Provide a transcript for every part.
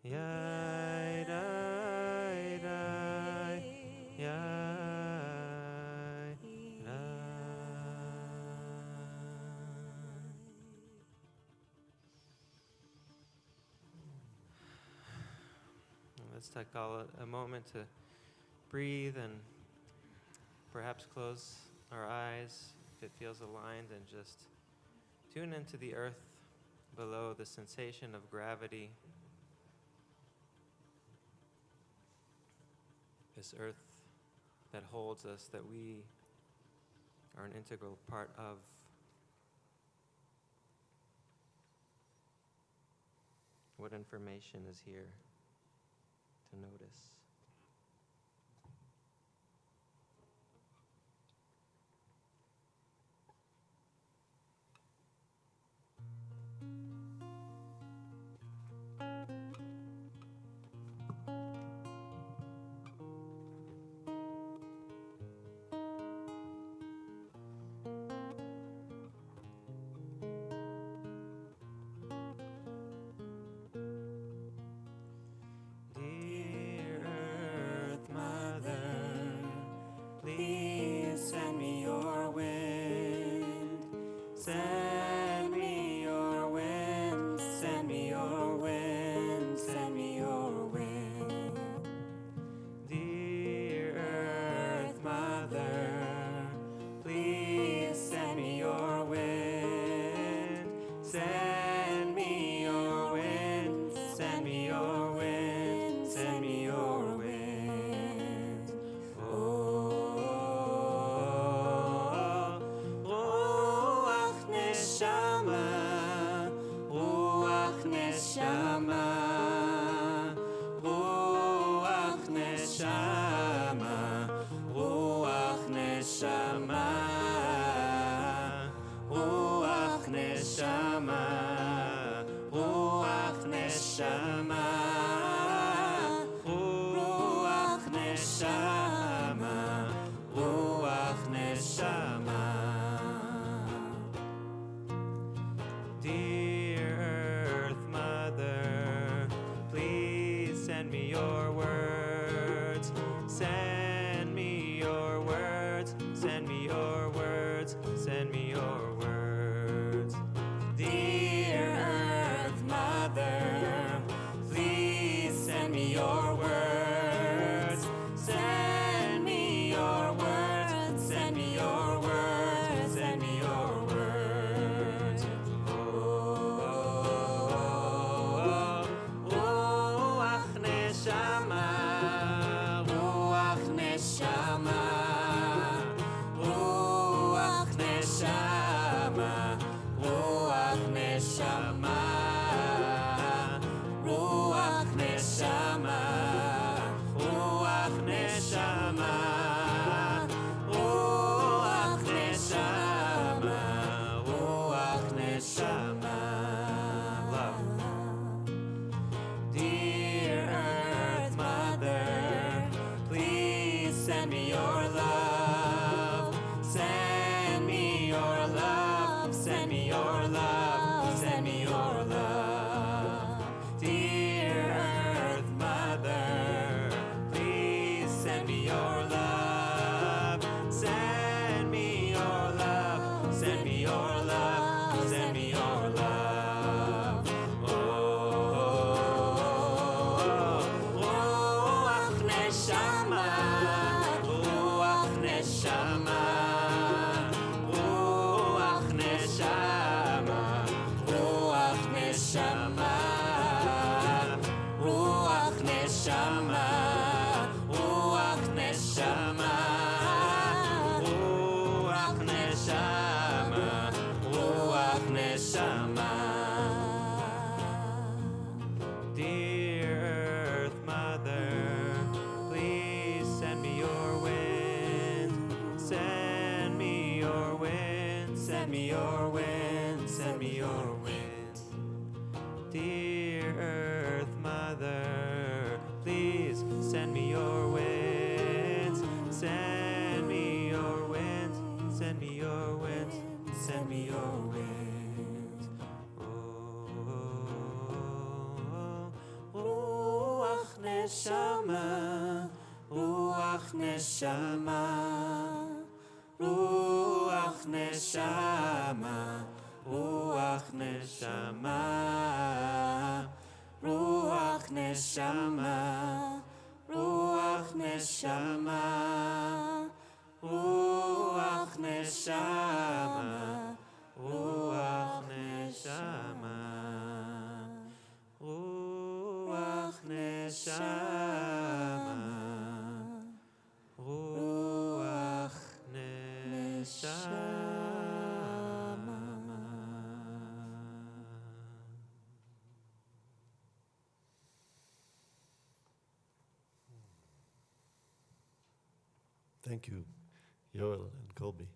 Yeah. Let's take a moment to breathe and perhaps close our eyes if it feels aligned, and just tune into the earth below, the sensation of gravity. This earth that holds us, that we are an integral part of. What information is here to notice? Send me your wind, send me your wind, send me your wind. Dear Earth Mother, please send me your wind. Send me your wind, send me your wind, send me your wind. Oh, Neshama, Ruach Neshama, Ruach Neshama, Ruach Neshama, Ruach Neshama, Ruach Neshama, Ruach Neshama, Ruach Neshama. Dear Earth Mother, please send me your words. Send me your words. Send me your words. Send me your words. Dear Earth Mother, please send me your words. Send me your words. Send me your words. Send me your words. Ruach Neshama, Ruach Neshama, Ruach Neshama, Ruach Neshama, Ruach Neshama, Ruach Neshama, Ruach Neshama, Ruach Neshama. Love. Dear Earth Mother, please send me your love. Send me your love. Send me your love. Send me your love. Dear Earth Mother, please send me your love. Send me your love. Send me your love. Send me your love. Ruach Neshama, Ruach Neshama, Ruach Neshama, Ruach Neshama, Ruach Neshama, Ruach Neshama, Ruach Neshama, Ruach Neshama. Dear Earth Mother, please send me your wind. Send me your wind. Send me your wind. Send me your wind. Dear Earth Mother, please send me your wind. Send me your wind. Send me your wind. Send me your wind. Ruach Neshama, Ruach Neshama, Ruach Neshama, Ruach Neshama, Ruach Neshama, neshama, ruach neshama, ruach neshama, ruach neshama, ruach neshama. Thank you, Yoel and Colby.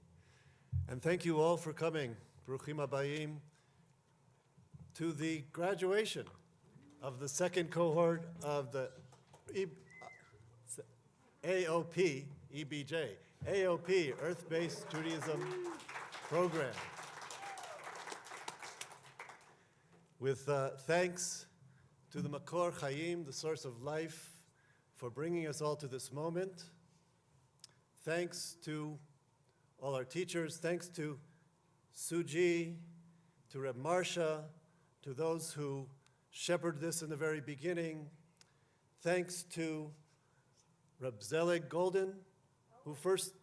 And thank you all for coming, Bruchim Habayim, to the graduation of the second cohort of the AOP, EBJ, AOP, Earth-Based Judaism Program. With thanks to the Makor Chaim, the source of life, for bringing us all to this moment. Thanks to all our teachers, thanks to Suji, to Reb Marsha, to those who shepherded this in the very beginning. Thanks to Reb Zelig Golden, who first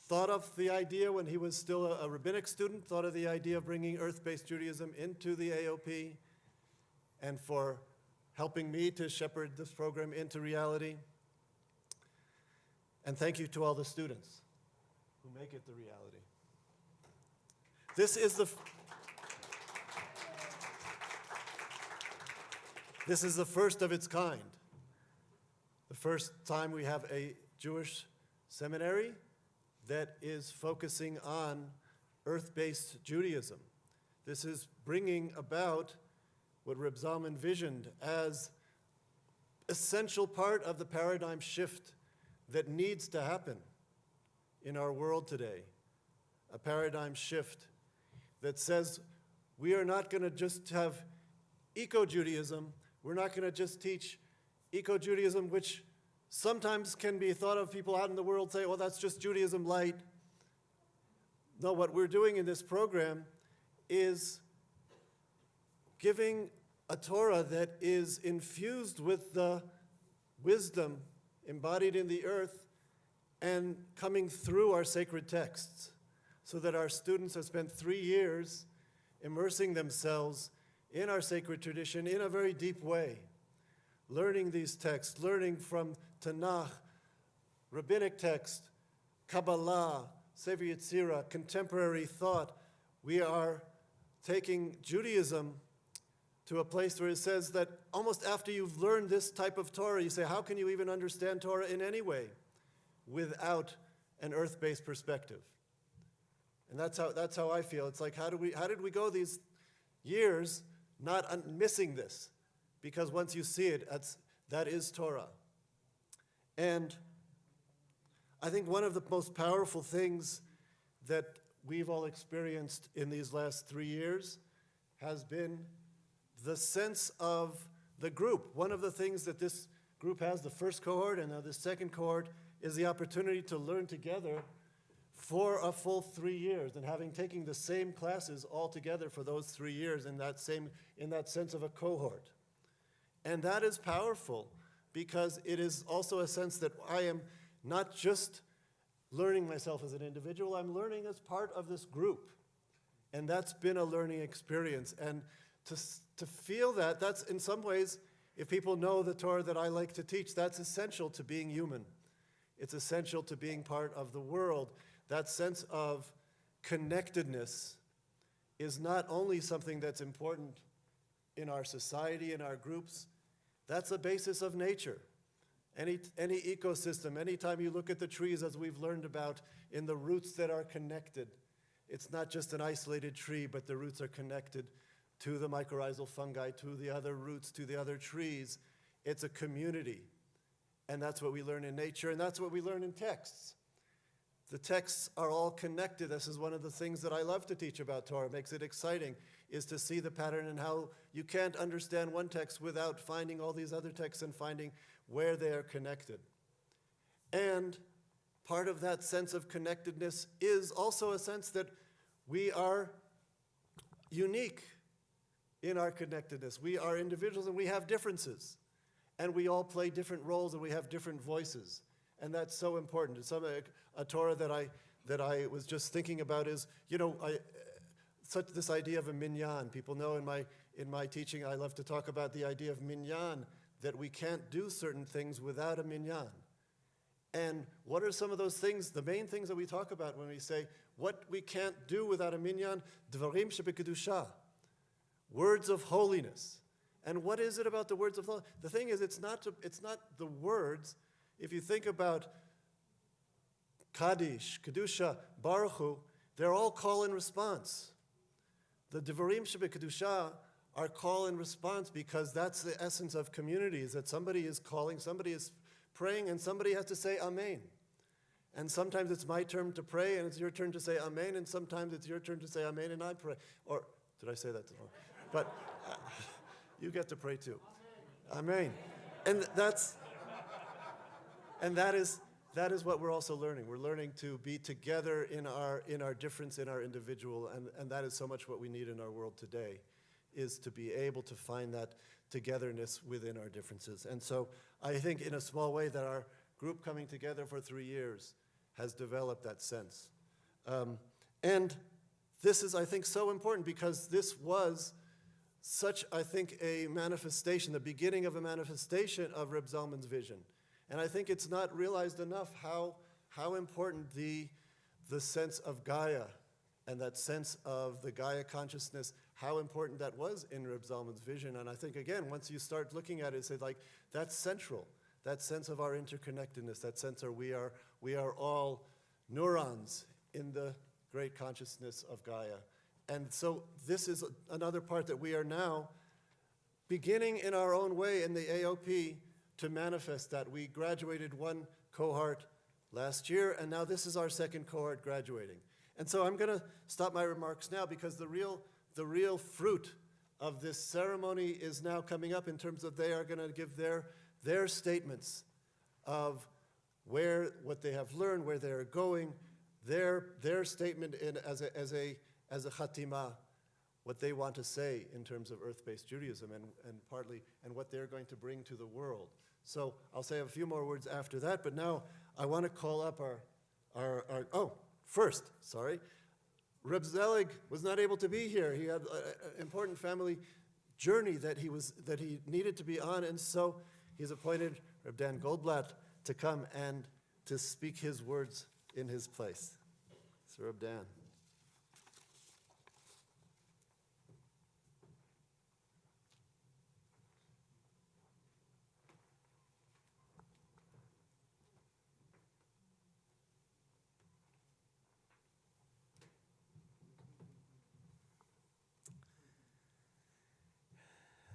thought of the idea when he was still a rabbinic student, thought of the idea of bringing Earth-Based Judaism into the AOP, and for helping me to shepherd this program into reality. And thank you to all the students who make it the reality. This is the first of its kind. The first time we have a Jewish seminary that is focusing on Earth-Based Judaism. This is bringing about what Reb Zalman envisioned as essential part of the paradigm shift that needs to happen in our world today. A paradigm shift that says we are not going to just have eco-Judaism, we're not going to just teach eco-Judaism, which sometimes can be thought of, people out in the world say, well, that's just Judaism light. No, what we're doing in this program is giving a Torah that is infused with the wisdom embodied in the earth and coming through our sacred texts, so that our students have spent 3 years immersing themselves in our sacred tradition in a very deep way, learning these texts, learning from Tanakh, rabbinic text, Kabbalah, Sefer Yetzirah, contemporary thought. We are taking Judaism to a place where it says that almost after you've learned this type of Torah, you say, how can you even understand Torah in any way without an earth-based perspective? And that's how I feel. It's like, how did we go these years not missing this? Because once you see it, that is Torah. And I think one of the most powerful things that we've all experienced in these last 3 years has been the sense of the group. One of the things that this group has, the first cohort and now the second cohort, is the opportunity to learn together for a full 3 years, and having taken the same classes all together for those 3 years in that sense of a cohort. And that is powerful, because it is also a sense that I am not just learning myself as an individual, I'm learning as part of this group. And that's been a learning experience. And to feel that, that's in some ways, if people know the Torah that I like to teach, that's essential to being human. It's essential to being part of the world. That sense of connectedness is not only something that's important in our society, in our groups, that's a basis of nature. Any ecosystem, anytime you look at the trees, as we've learned about, in the roots that are connected, it's not just an isolated tree, but the roots are connected to the mycorrhizal fungi, to the other roots, to the other trees. It's a community. And that's what we learn in nature, and that's what we learn in texts. The texts are all connected. This is one of the things that I love to teach about Torah, makes it exciting, is to see the pattern and how you can't understand one text without finding all these other texts and finding where they are connected. And part of that sense of connectedness is also a sense that we are unique in our connectedness. We are individuals and we have differences. And we all play different roles and we have different voices. And that's so important. It's a Torah that I was just thinking about is, this idea of a minyan. People know in my teaching I love to talk about the idea of minyan, that we can't do certain things without a minyan. And what are some of those things, the main things that we talk about when we say what we can't do without a minyan? Dvarim shebekadusha, words of holiness. And what is it about the words of holiness? The thing is, it's not the words. If you think about Kaddish, Kedusha, Baruch Hu, they're all call and response. The Devarim Shebekadusha are call and response because that's the essence of community, is that somebody is calling, somebody is praying, and somebody has to say Amen. And sometimes it's my turn to pray, and it's your turn to say Amen, and sometimes it's your turn to say Amen, and I pray. Or, did I say that wrong? But you get to pray too. Amen. And that is what we're also learning. We're learning to be together in our difference, in our individual, and that is so much what we need in our world today, is to be able to find that togetherness within our differences. And so I think in a small way that our group coming together for 3 years has developed that sense. And this is, I think, so important because this was such, I think, a manifestation, the beginning of a manifestation of Reb Zalman's vision. And I think it's not realized enough how important the sense of Gaia and that sense of the Gaia consciousness, how important that was in Reb Zalman's vision. And I think, again, once you start looking at it, it's like, that's central. That sense of our interconnectedness, that sense of we are all neurons in the great consciousness of Gaia. And so this is another part that we are now beginning in our own way in the AOP to manifest that. We graduated one cohort last year, and now this is our second cohort graduating. And so I'm going to stop my remarks now because the real fruit of this ceremony is now coming up in terms of they are going to give their statements of what they have learned, where they're going, their statement as a chatima, what they want to say in terms of earth-based Judaism and what they're going to bring to the world. So I'll say a few more words after that, but now I want to call up first, Reb Zelig was not able to be here. He had an important family journey that he needed to be on, and so he's appointed Reb Dan Goldblatt to come and to speak his words in his place. So Reb Dan.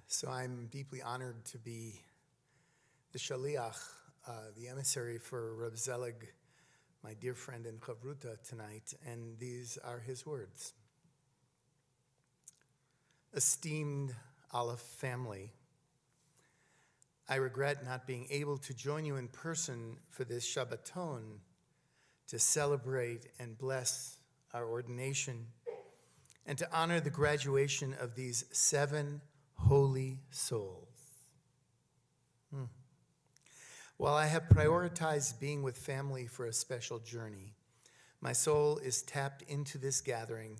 So I'm deeply honored to be the shaliach, the emissary for Reb Zelig, my dear friend in Chavruta tonight, and these are his words. Esteemed Aleph family, I regret not being able to join you in person for this Shabbaton to celebrate and bless our ordination and to honor the graduation of these 7 holy souls. While I have prioritized being with family for a special journey, my soul is tapped into this gathering,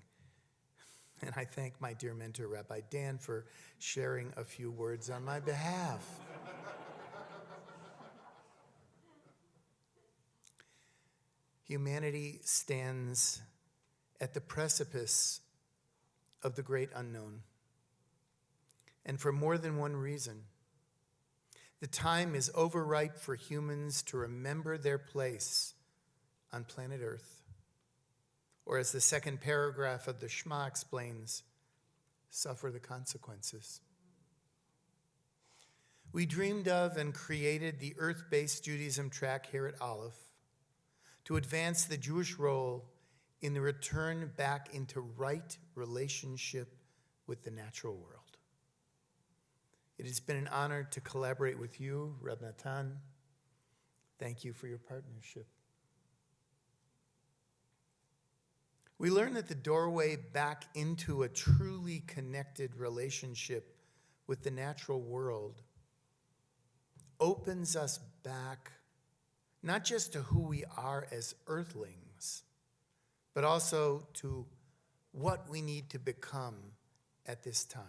and I thank my dear mentor, Rabbi Dan, for sharing a few words on my behalf. Humanity stands at the precipice of the great unknown. And for more than one reason. The time is overripe for humans to remember their place on planet Earth. Or as the second paragraph of the Shema explains, suffer the consequences. We dreamed of and created the earth-based Judaism track here at Aleph to advance the Jewish role in the return back into right relationship with the natural world. It has been an honor to collaborate with you, Reb Natan. Thank you for your partnership. We learned that the doorway back into a truly connected relationship with the natural world opens us back not just to who we are as earthlings, but also to what we need to become at this time.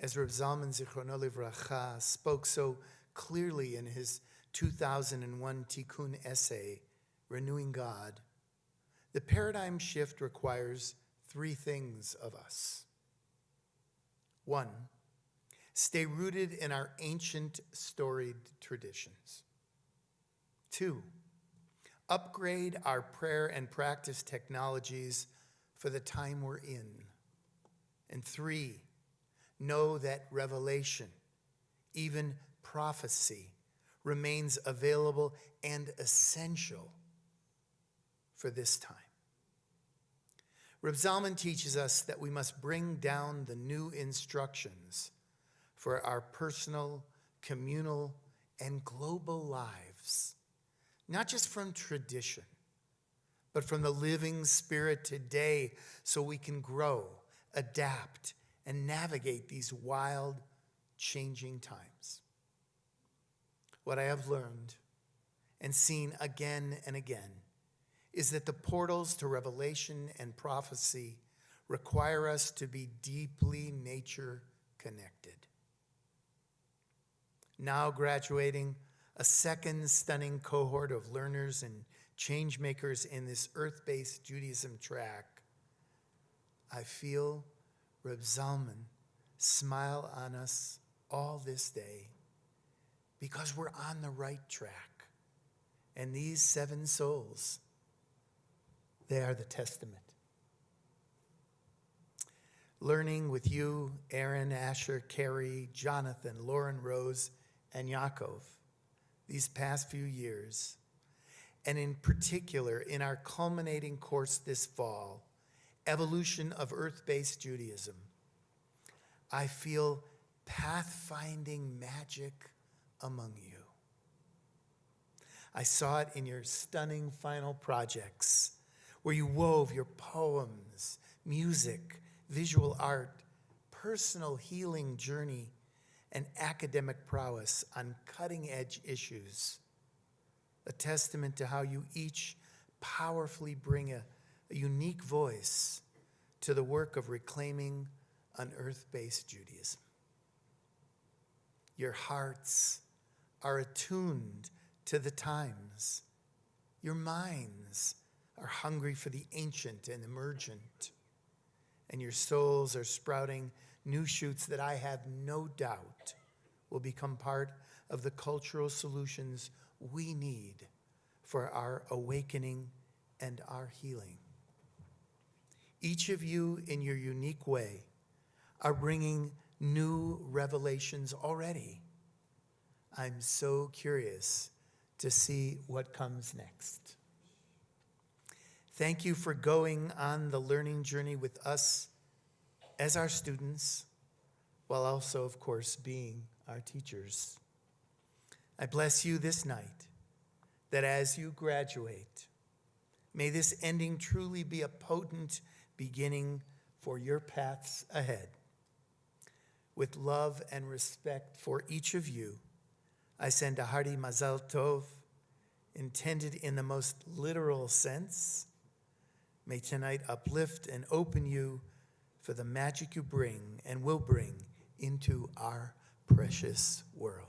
As Reb Zalman Zichrono Livracha spoke so clearly in his 2001 Tikkun essay, Renewing God, the paradigm shift requires three things of us. One, stay rooted in our ancient storied traditions. Two, upgrade our prayer and practice technologies for the time we're in. And three, know that revelation, even prophecy, remains available and essential for this time. Reb Zalman teaches us that we must bring down the new instructions for our personal, communal, and global lives, not just from tradition, but from the living Spirit today, so we can grow, adapt, and navigate these wild, changing times. What I have learned and seen again and again is that the portals to revelation and prophecy require us to be deeply nature connected. Now graduating a second stunning cohort of learners and change makers in this earth-based Judaism track, I feel Reb Zalman smile on us all this day because we're on the right track. And these 7 souls, they are the testament. Learning with you, Aaron, Asher, Carrie, Jonathan, Lauren, Rose, and Yaakov these past few years, and in particular in our culminating course this fall, Evolution of Earth-Based Judaism, I feel pathfinding magic among you. I saw it in your stunning final projects, where you wove your poems, music, visual art, personal healing journey, and academic prowess on cutting-edge issues, a testament to how you each powerfully bring a unique voice to the work of reclaiming an earth-based Judaism. Your hearts are attuned to the times. Your minds are hungry for the ancient and emergent. And your souls are sprouting new shoots that I have no doubt will become part of the cultural solutions we need for our awakening and our healing. Each of you, in your unique way, are bringing new revelations already. I'm so curious to see what comes next. Thank you for going on the learning journey with us as our students, while also, of course, being our teachers. I bless you this night, that as you graduate, may this ending truly be a potent beginning for your paths ahead. With love and respect for each of you, I send a hearty Mazal Tov, intended in the most literal sense. May tonight uplift and open you for the magic you bring and will bring into our precious world.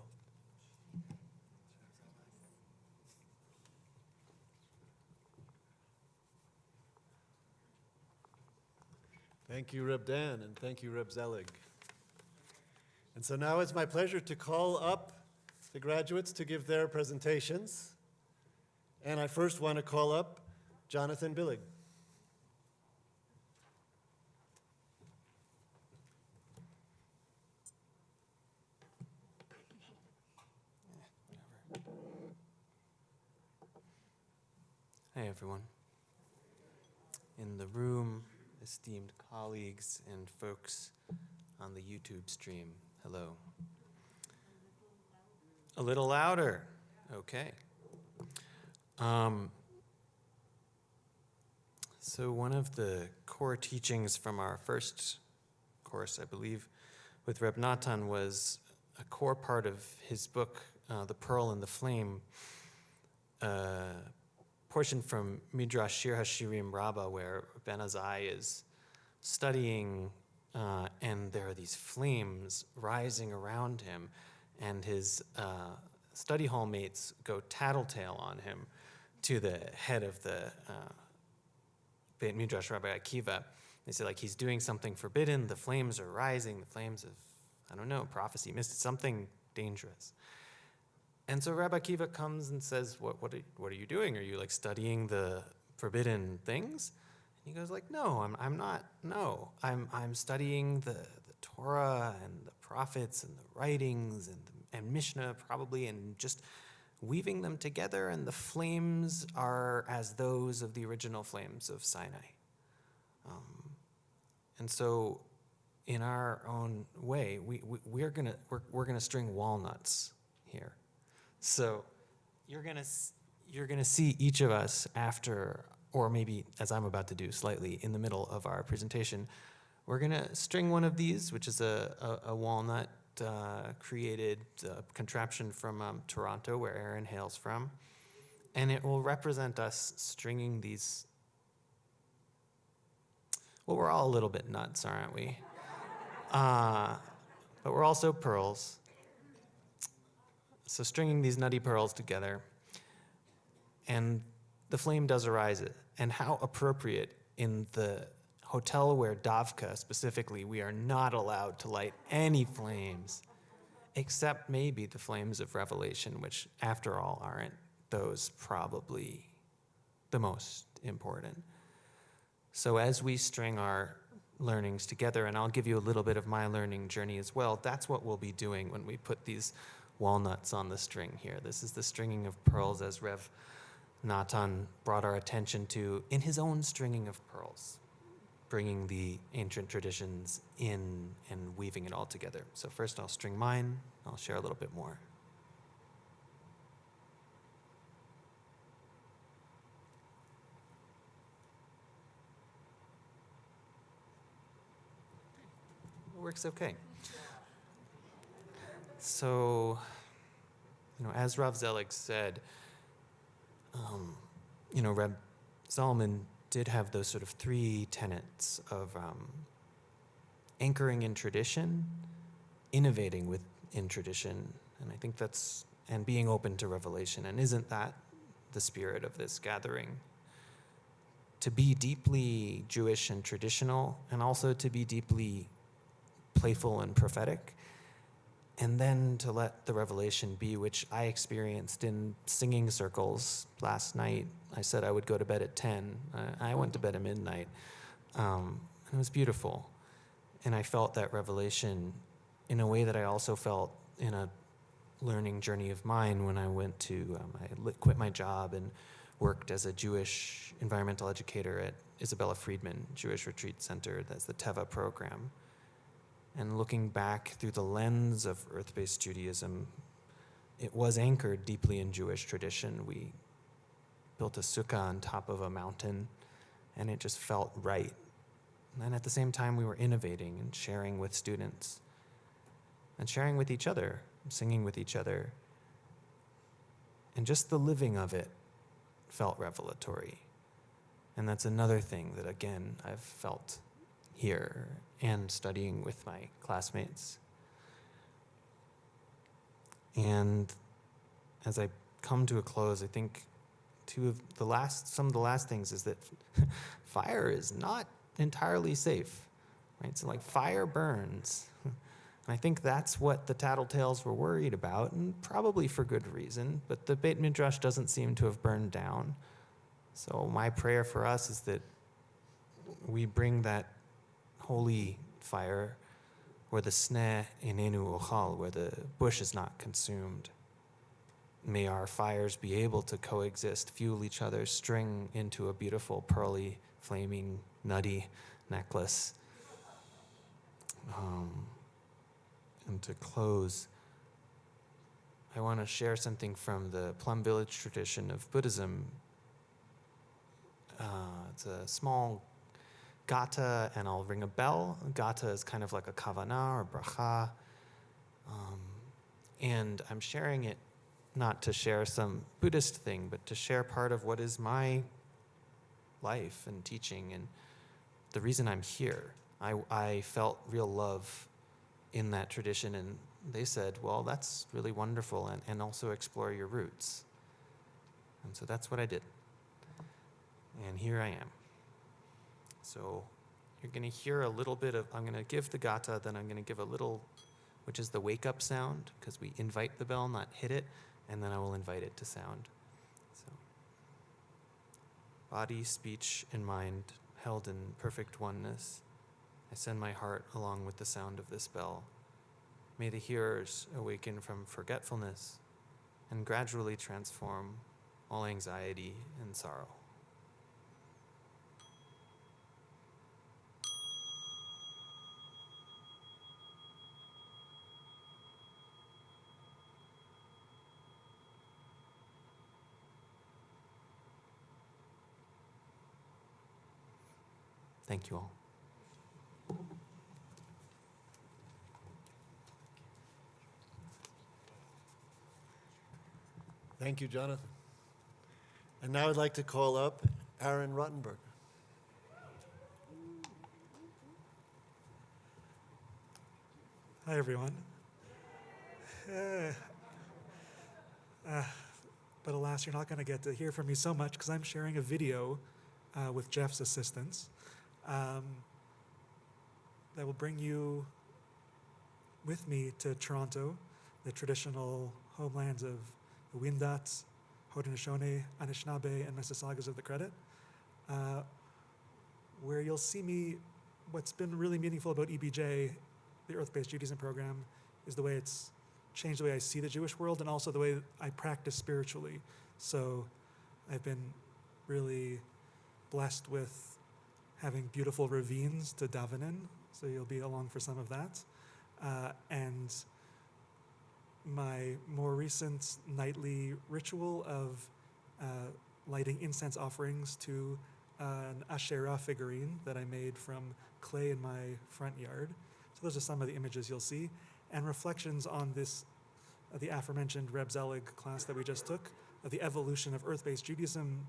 Thank you, Reb Dan, and thank you, Reb Zelig. And so now it's my pleasure to call up the graduates to give their presentations. And I first want to call up Jonathan Billig. Hey, everyone. In the room, esteemed colleagues and folks on the YouTube stream, hello. A little louder. Okay. So one of the core teachings from our first course, I believe, with Reb Natan was a core part of his book, the pearl and the flame, portion from Midrash Shir HaShirim Rabbah, where Ben Azai is studying, and there are these flames rising around him, and his study hall mates go tattletale on him to the head of the Beit Midrash, Rabbi Akiva. They say, like, he's doing something forbidden, the flames are rising, the flames of, I don't know, prophecy, something dangerous. And so Rabbi Akiva comes and says, what are you doing? Are you, like, studying the forbidden things? And he goes, like, no, I'm not, no. I'm studying the Torah and the prophets and the writings and Mishnah probably, and just weaving them together, and the flames are as those of the original flames of Sinai. And so, in our own way, we're gonna string walnuts here. So, you're gonna see each of us after, or maybe as I'm about to do slightly in the middle of our presentation, we're gonna string one of these, which is a walnut created contraption from Toronto, where Aaron hails from, and it will represent us stringing these. Well, we're all a little bit nuts, aren't we? But we're also pearls. So stringing these nutty pearls together, and the flame does arise. And how appropriate in the hotel where Davka specifically, we are not allowed to light any flames, except maybe the flames of Revelation, which, after all, aren't those probably the most important. So as we string our learnings together, and I'll give you a little bit of my learning journey as well, that's what we'll be doing when we put these walnuts on the string here. This is the stringing of pearls, as Rev Natan brought our attention to in his own stringing of pearls, bringing the ancient traditions in and weaving it all together. So first I'll string mine, I'll share a little bit more. It works okay. So, as Rav Zelig said, Reb Zalman did have those sort of three tenets of anchoring in tradition, innovating within tradition, and I think and being open to revelation. And isn't that the spirit of this gathering? To be deeply Jewish and traditional, and also to be deeply playful and prophetic, and then to let the revelation be, which I experienced in singing circles last night. I said I would go to bed at 10. I went to bed at midnight. And it was beautiful. And I felt that revelation in a way that I also felt in a learning journey of mine when I went to, I quit my job and worked as a Jewish environmental educator at Isabella Friedman Jewish Retreat Center. That's the Teva program. And looking back through the lens of earth-based Judaism, it was anchored deeply in Jewish tradition. We built a sukkah on top of a mountain, and it just felt right. And at the same time, we were innovating and sharing with students, and sharing with each other, singing with each other. And just the living of it felt revelatory. And that's another thing that, again, I've felt here and studying with my classmates. And as I come to a close, I think some of the last things is that fire is not entirely safe, right? So like fire burns. And I think that's what the tattletales were worried about, and probably for good reason, but the Beit Midrash doesn't seem to have burned down. So my prayer for us is that we bring that holy fire where the sneh inenu ochal, where the bush is not consumed. May our fires be able to coexist, fuel each other, string into a beautiful, pearly, flaming, nutty necklace. And to close, I want to share something from the Plum Village tradition of Buddhism. It's a small gata, and I'll ring a bell. Gata is kind of like a kavanah or bracha. And I'm sharing it not to share some Buddhist thing, but to share part of what is my life and teaching and the reason I'm here. I felt real love in that tradition, and they said, well, that's really wonderful, and also explore your roots. And so that's what I did. And here I am. So you're going to hear a little bit of, I'm going to give the gata, then I'm going to give a little, which is the wake-up sound, because we invite the bell, not hit it, and then I will invite it to sound. So, body, speech, and mind held in perfect oneness. I send my heart along with the sound of this bell. May the hearers awaken from forgetfulness and gradually transform all anxiety and sorrow. Thank you all. Thank you, Jonathan. And now I'd like to call up Aaron Rottenberg. Hi, everyone. But alas, you're not going to get to hear from me so much because I'm sharing a video with Jeff's assistance that will bring you with me to Toronto, the traditional homelands of the Windats, Haudenosaunee, Anishinaabe, and Mississaugas of the Credit, where you'll see me. What's been really meaningful about EBJ, the Earth-Based Judaism program, is the way it's changed the way I see the Jewish world and also the way I practice spiritually. So I've been really blessed with having beautiful ravines to daven in, so you'll be along for some of that. And my more recent nightly ritual of lighting incense offerings to an Asherah figurine that I made from clay in my front yard. So those are some of the images you'll see, and reflections on this, the aforementioned Reb Zelig class that we just took, of the evolution of Earth-Based Judaism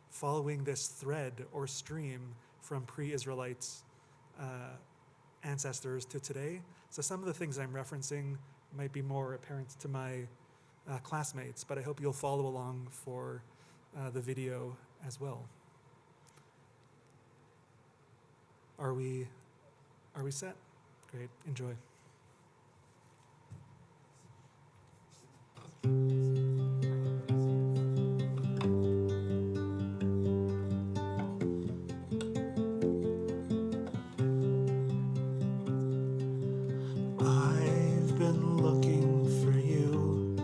following this thread or stream from pre-Israelites ancestors to today. So some of the things I'm referencing might be more apparent to my classmates, but I hope you'll follow along for the video as well. Are we set? Great, enjoy. I've been looking for you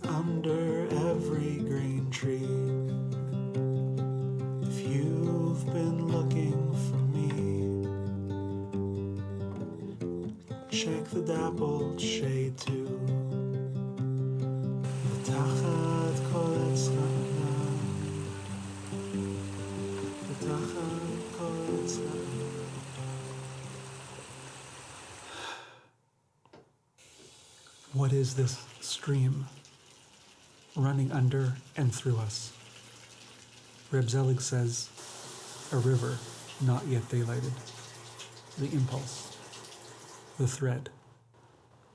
under every green tree. If you've been looking for me, check the dappled shade too. V'tachat kol etz ha'anam, v'tachat kol etz ha'anam. What is this stream running under and through us? Reb Zelig says, a river not yet daylighted. The impulse, the thread,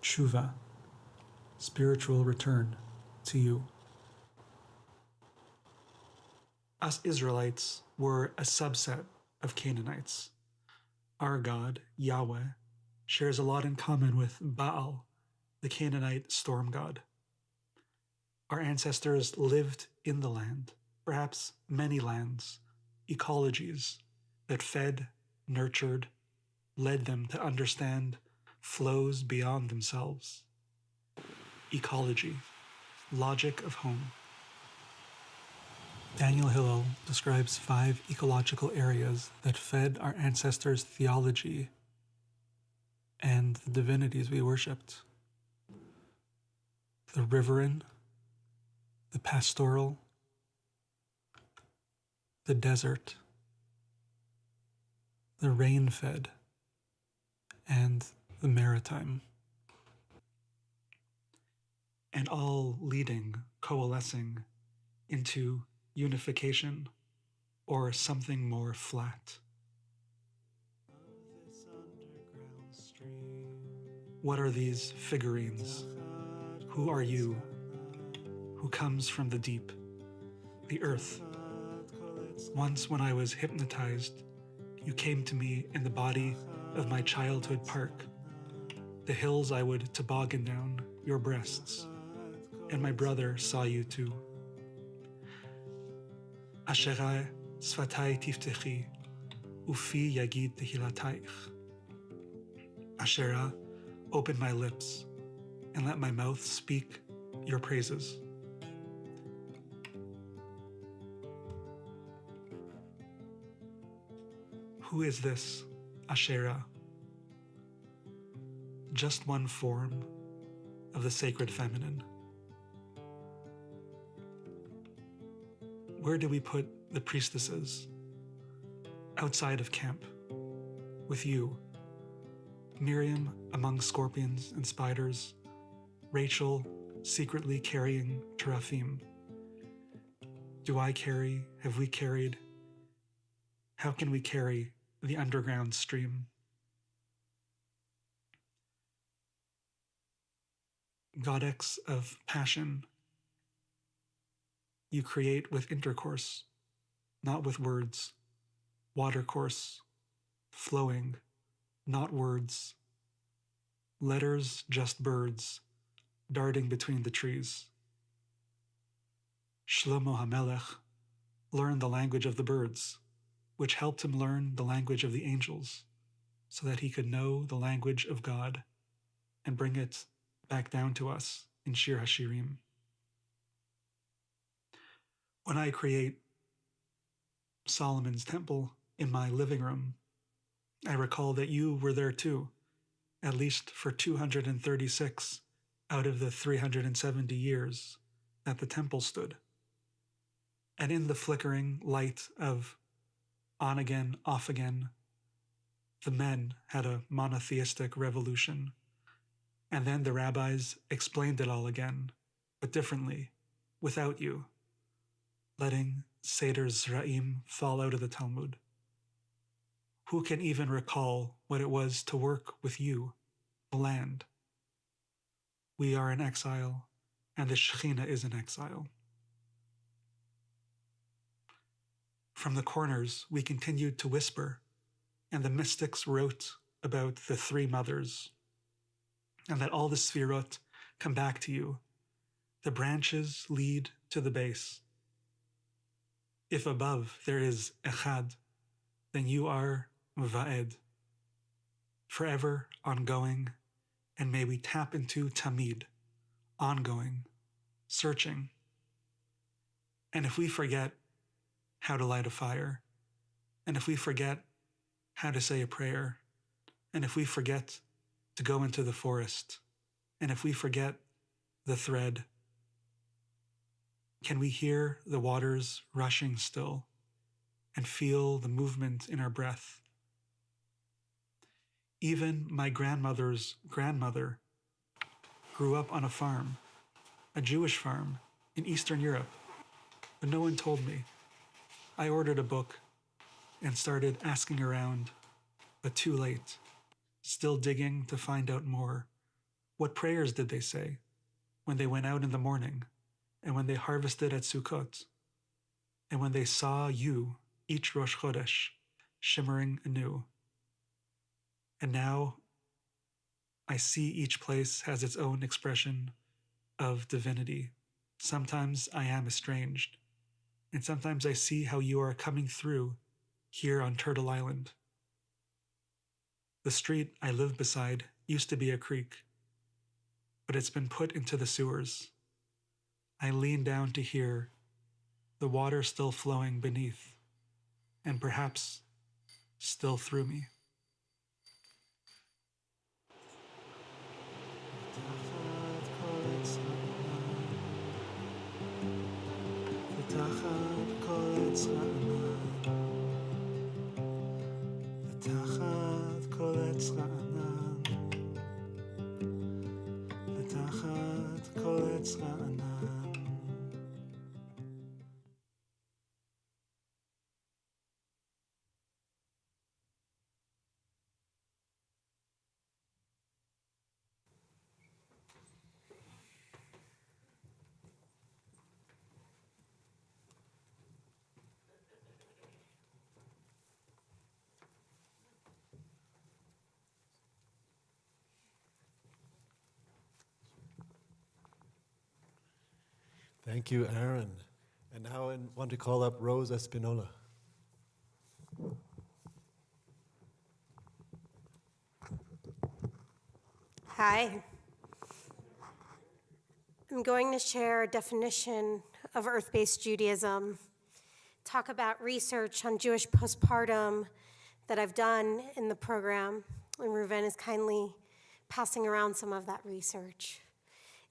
tshuva, spiritual return to you. Us Israelites were a subset of Canaanites. Our God, Yahweh, shares a lot in common with Baal, the Canaanite storm god. Our ancestors lived in the land, perhaps many lands, ecologies that fed, nurtured, led them to understand flows beyond themselves. Ecology, logic of home. Daniel Hillel describes 5 ecological areas that fed our ancestors' theology and the divinities we worshipped. The riverine, the pastoral, the desert, the rain-fed, and the maritime. and all leading, coalescing into unification or something more flat. This underground stream. What are these figurines? Who are you? Who comes from the deep, the earth? Once when I was hypnotized, you came to me in the body of my childhood park, the hills I would toboggan down, your breasts, and my brother saw you too. Asherai sfatai tiftechi, ufi yagid tehilatayich. Asherah, open my lips, and let my mouth speak your praises. Who is this, Asherah? Just one form of the sacred feminine. Where do we put the priestesses? Outside of camp, with you. Miriam among scorpions and spiders, Rachel secretly carrying teraphim. Do I carry, have we carried? How can we carry the underground stream? Goddess of passion, you create with intercourse, not with words, watercourse, flowing, not words, letters, just birds, darting between the trees. Shlomo HaMelech learned the language of the birds, which helped him learn the language of the angels, so that he could know the language of God and bring it back down to us in Shir HaShirim. When I create Solomon's temple in my living room, I recall that you were there too, at least for 236 out of the 370 years that the temple stood. And in the flickering light of on again, off again, the men had a monotheistic revolution. And then the rabbis explained it all again, but differently, without you, letting Seder Zra'im fall out of the Talmud. Who can even recall what it was to work with you, the land? We are in exile, and the Shekhinah is in exile. From the corners, we continued to whisper, and the mystics wrote about the three mothers, and that all the sfirot come back to you. The branches lead to the base. If above there is Echad, then you are Va'ed, forever ongoing, and may we tap into Tamid, ongoing, searching. And if we forget how to light a fire, and if we forget how to say a prayer, and if we forget to go into the forest, and if we forget the thread, can we hear the waters rushing still and feel the movement in our breath? Even my grandmother's grandmother grew up on a farm, a Jewish farm in Eastern Europe, but no one told me. I ordered a book and started asking around, but too late, still digging to find out more. What prayers did they say when they went out in the morning, and when they harvested at Sukkot, and when they saw you each Rosh Chodesh shimmering anew? And now I see each place has its own expression of divinity. Sometimes I am estranged, and sometimes I see how you are coming through here on Turtle Island. The street I live beside used to be a creek, but it's been put into the sewers. I lean down to hear the water still flowing beneath, and perhaps still through me. ותחת כל עץ רענן, ותחת כל עץ רענן, ותחת כל עץ Thank you, Aaron. And now I want to call up Rose Espinola. Hi. I'm going to share a definition of earth-based Judaism, talk about research on Jewish postpartum that I've done in the program, and Reuven is kindly passing around some of that research,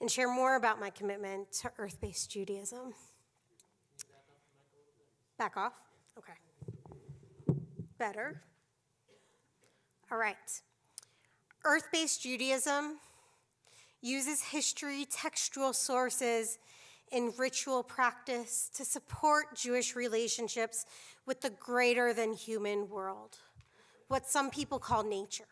and share more about my commitment to earth-based Judaism. Back off? Okay. Better? All right. Earth-based Judaism uses history, textual sources, and ritual practice to support Jewish relationships with the greater than human world, what some people call nature.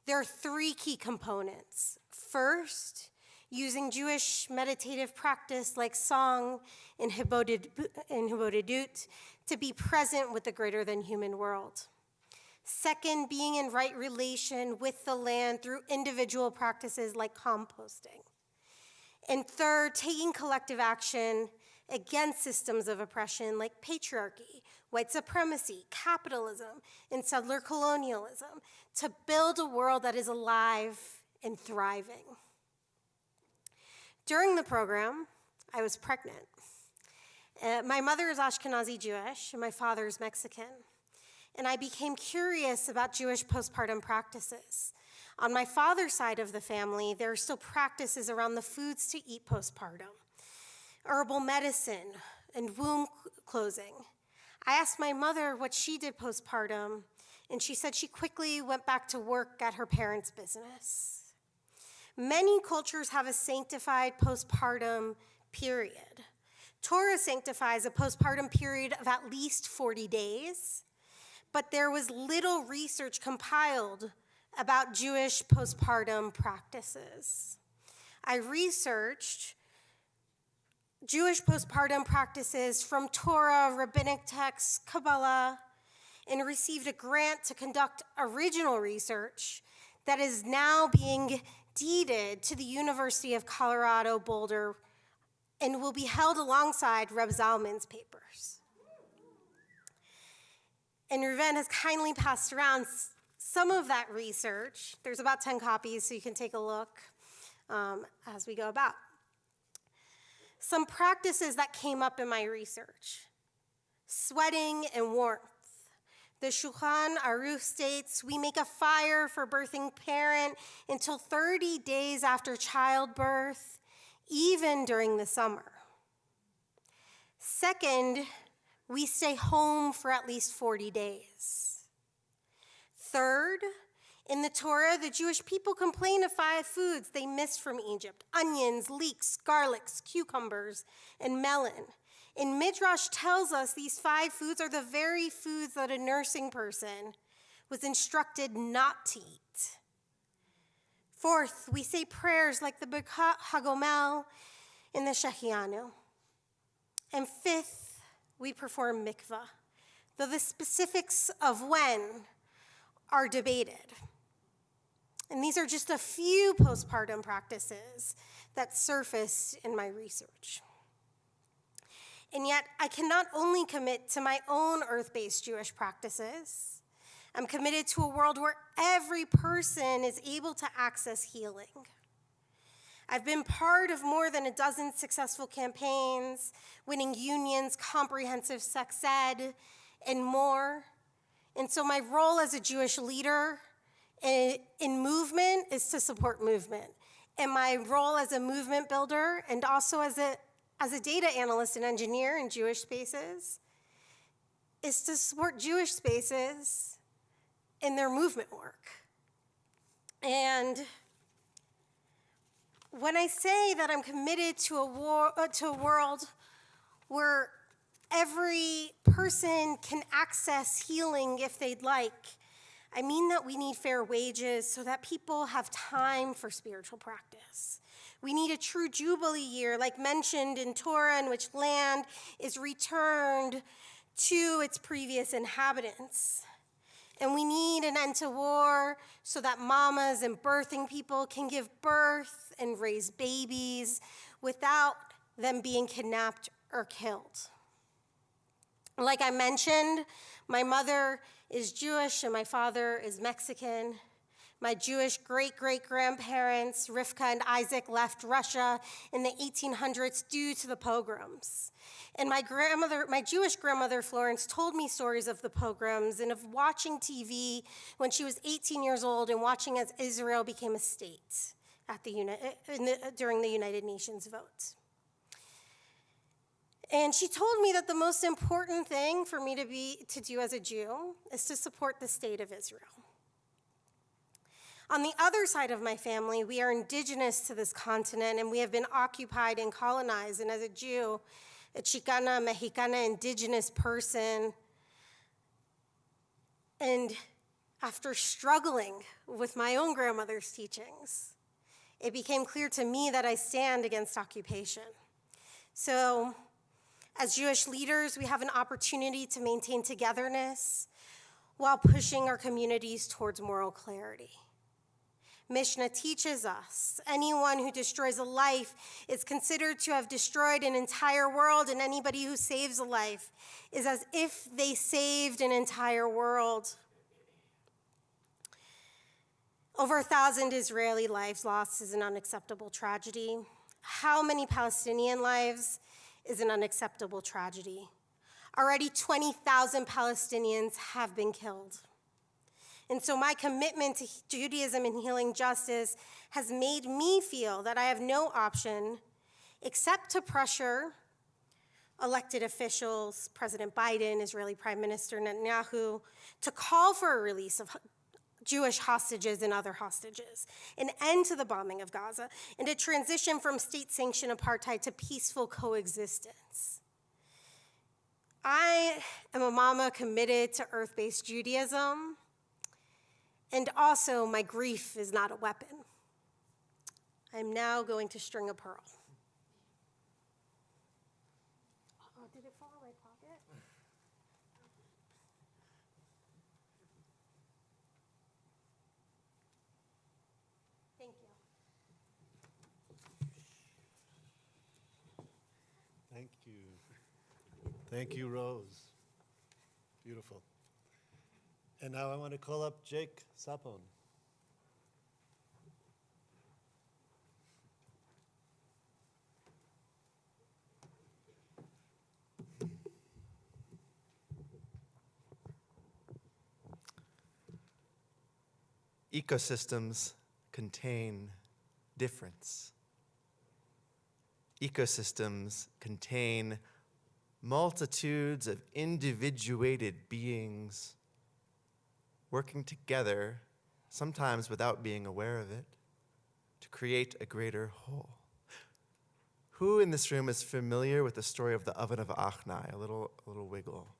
There are three key components. First, using Jewish meditative practice like song and Hibodedut to be present with the greater than human world. Second, being in right relation with the land through individual practices like composting. And third, taking collective action against systems of oppression like patriarchy, white supremacy, capitalism, and settler colonialism to build a world that is alive and thriving. During the program, I was pregnant. My mother is Ashkenazi Jewish, and my father is Mexican. And I became curious about Jewish postpartum practices. On my father's side of the family, there are still practices around the foods to eat postpartum, herbal medicine, and womb closing. I asked my mother what she did postpartum, and she said she quickly went back to work at her parents' business. Many cultures have a sanctified postpartum period. Torah sanctifies a postpartum period of at least 40 days, but there was little research compiled about Jewish postpartum practices. I researched Jewish postpartum practices from Torah, rabbinic texts, Kabbalah, and received a grant to conduct original research that is now being deeded to the University of Colorado Boulder and will be held alongside Reb Zalman's papers. And Reuven has kindly passed around some of that research. There's about 10 copies, so you can take a look as we go about. Some practices that came up in my research: sweating and warmth. The Shulchan Aruch states, we make a fire for birthing parent until 30 days after childbirth, even during the summer. Second, we stay home for at least 40 days. Third, in the Torah, the Jewish people complain of 5 foods they missed from Egypt: onions, leeks, garlics, cucumbers, and melon. And Midrash tells us these 5 foods are the very foods that a nursing person was instructed not to eat. Fourth, we say prayers like the Birkat Hagomel in the Shechianu. And fifth, we perform mikvah, though the specifics of when are debated. And these are just a few postpartum practices that surfaced in my research. And yet, I can not only commit to my own earth-based Jewish practices, I'm committed to a world where every person is able to access healing. I've been part of more than a dozen successful campaigns, winning unions, comprehensive sex ed, and more. And so my role as a Jewish leader in movement is to support movement. And my role as a movement builder and also as a data analyst and engineer in Jewish spaces is to support Jewish spaces in their movement work. And when I say that I'm committed to a world where every person can access healing if they'd like, I mean that we need fair wages so that people have time for spiritual practice. We need a true Jubilee year, like mentioned in Torah, in which land is returned to its previous inhabitants. And we need an end to war so that mamas and birthing people can give birth and raise babies without them being kidnapped or killed. Like I mentioned, my mother is Jewish and my father is Mexican. My Jewish great-great-grandparents, Rivka and Isaac, left Russia in the 1800s due to the pogroms. And my Jewish grandmother, Florence, told me stories of the pogroms and of watching TV when she was 18 years old and watching as Israel became a state during the United Nations vote. And she told me that the most important thing for me to do as a Jew is to support the state of Israel. On the other side of my family, we are indigenous to this continent, and we have been occupied and colonized. And as a Jew, a Chicana, Mexicana, indigenous person, and after struggling with my own grandmother's teachings, it became clear to me that I stand against occupation. So, as Jewish leaders, we have an opportunity to maintain togetherness while pushing our communities towards moral clarity. Mishnah teaches us anyone who destroys a life is considered to have destroyed an entire world, and anybody who saves a life is as if they saved an entire world. Over 1,000 Israeli lives lost is an unacceptable tragedy. How many Palestinian lives is an unacceptable tragedy? Already 20,000 Palestinians have been killed. And so my commitment to Judaism and healing justice has made me feel that I have no option except to pressure elected officials, President Biden, Israeli Prime Minister Netanyahu, to call for a release of Jewish hostages and other hostages, an end to the bombing of Gaza, and a transition from state-sanctioned apartheid to peaceful coexistence. I am a mama committed to earth-based Judaism, and also my grief is not a weapon. I'm now going to string a pearl. Oh, did it fall in my pocket? Thank you. Thank you. Thank you, Rose. Beautiful. And now I want to call up Jake Sapon. Ecosystems contain difference. Ecosystems contain multitudes of individuated beings working together, sometimes without being aware of it, to create a greater whole. Who in this room is familiar with the story of the oven of Achnai? A little wiggle.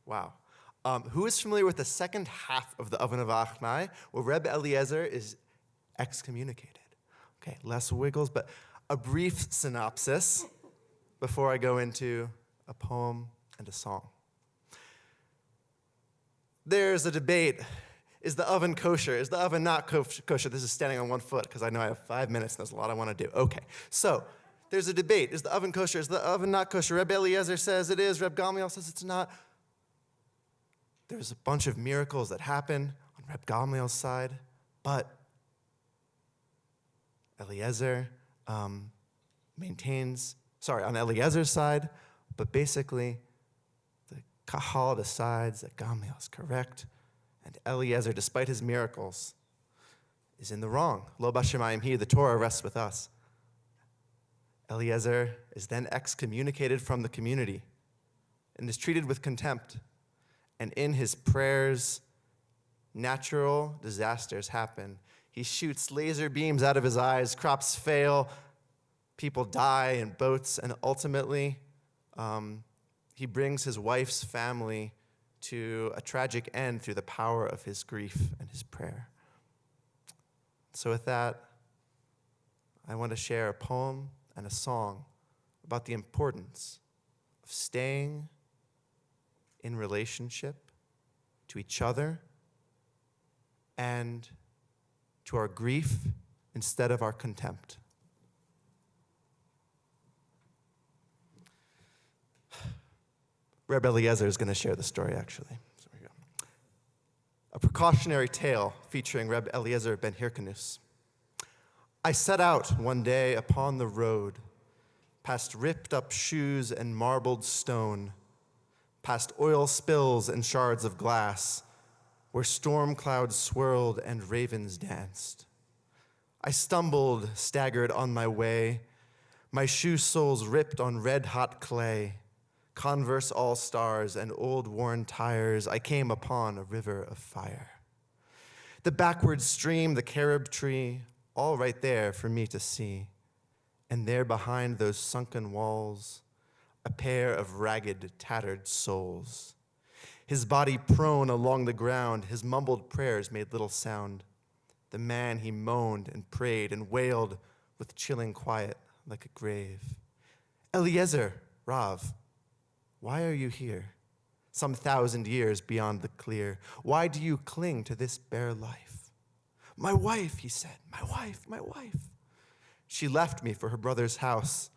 Wow. Who is familiar with the second half of the oven of Achnai, where Reb Eliezer is excommunicated? Okay, less wiggles, but a brief synopsis before I go into a poem and a song. There's a debate. Is the oven kosher? Is the oven not kosher? This is standing on one foot because I know I have 5 minutes and there's a lot I want to do. Okay, so there's a debate. Is the oven kosher? Is the oven not kosher? Reb Eliezer says it is. Reb Gamliel says it's not. There's a bunch of miracles that happen on Reb Gamliel's side, but Eliezer on Eliezer's side, but basically the Kahal decides that Gamliel is correct, and Eliezer, despite his miracles, is in the wrong. Lo b'shamayim hi, the Torah rests with us. Eliezer is then excommunicated from the community and is treated with contempt. And in his prayers, natural disasters happen. He shoots laser beams out of his eyes, crops fail, people die in boats, and ultimately, he brings his wife's family to a tragic end through the power of his grief and his prayer. So with that, I want to share a poem and a song about the importance of staying in relationship to each other and to our grief instead of our contempt. Reb Eliezer is going to share the story, actually. So here we go. A precautionary tale featuring Reb Eliezer ben Hyrcanus. I set out one day upon the road, past ripped-up shoes and marbled stone, past oil spills and shards of glass, where storm clouds swirled and ravens danced. I stumbled, staggered on my way, my shoe soles ripped on red-hot clay, Converse All-Stars and old worn tires. I came upon a river of fire. The backward stream, the carob tree, all right there for me to see. And there behind those sunken walls, a pair of ragged, tattered souls. His body prone along the ground, his mumbled prayers made little sound. The man, he moaned and prayed and wailed with chilling quiet like a grave. Eliezer, Rav, why are you here? Some 1,000 years beyond the clear. Why do you cling to this bare life? My wife, he said, my wife, my wife. She left me for her brother's house,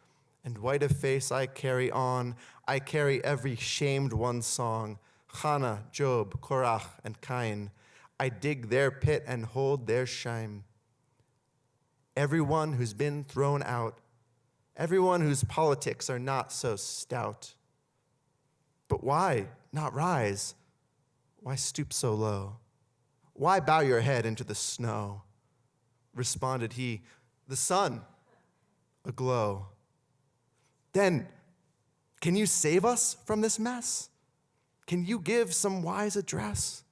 and white of face I carry on. I carry every shamed one's song, Hannah, Job, Korach, and Cain. I dig their pit and hold their shame. Everyone who's been thrown out, everyone whose politics are not so stout. But why not rise? Why stoop so low? Why bow your head into the snow? Responded he, the sun, aglow. Then, can you save us from this mess? Can you give some wise address?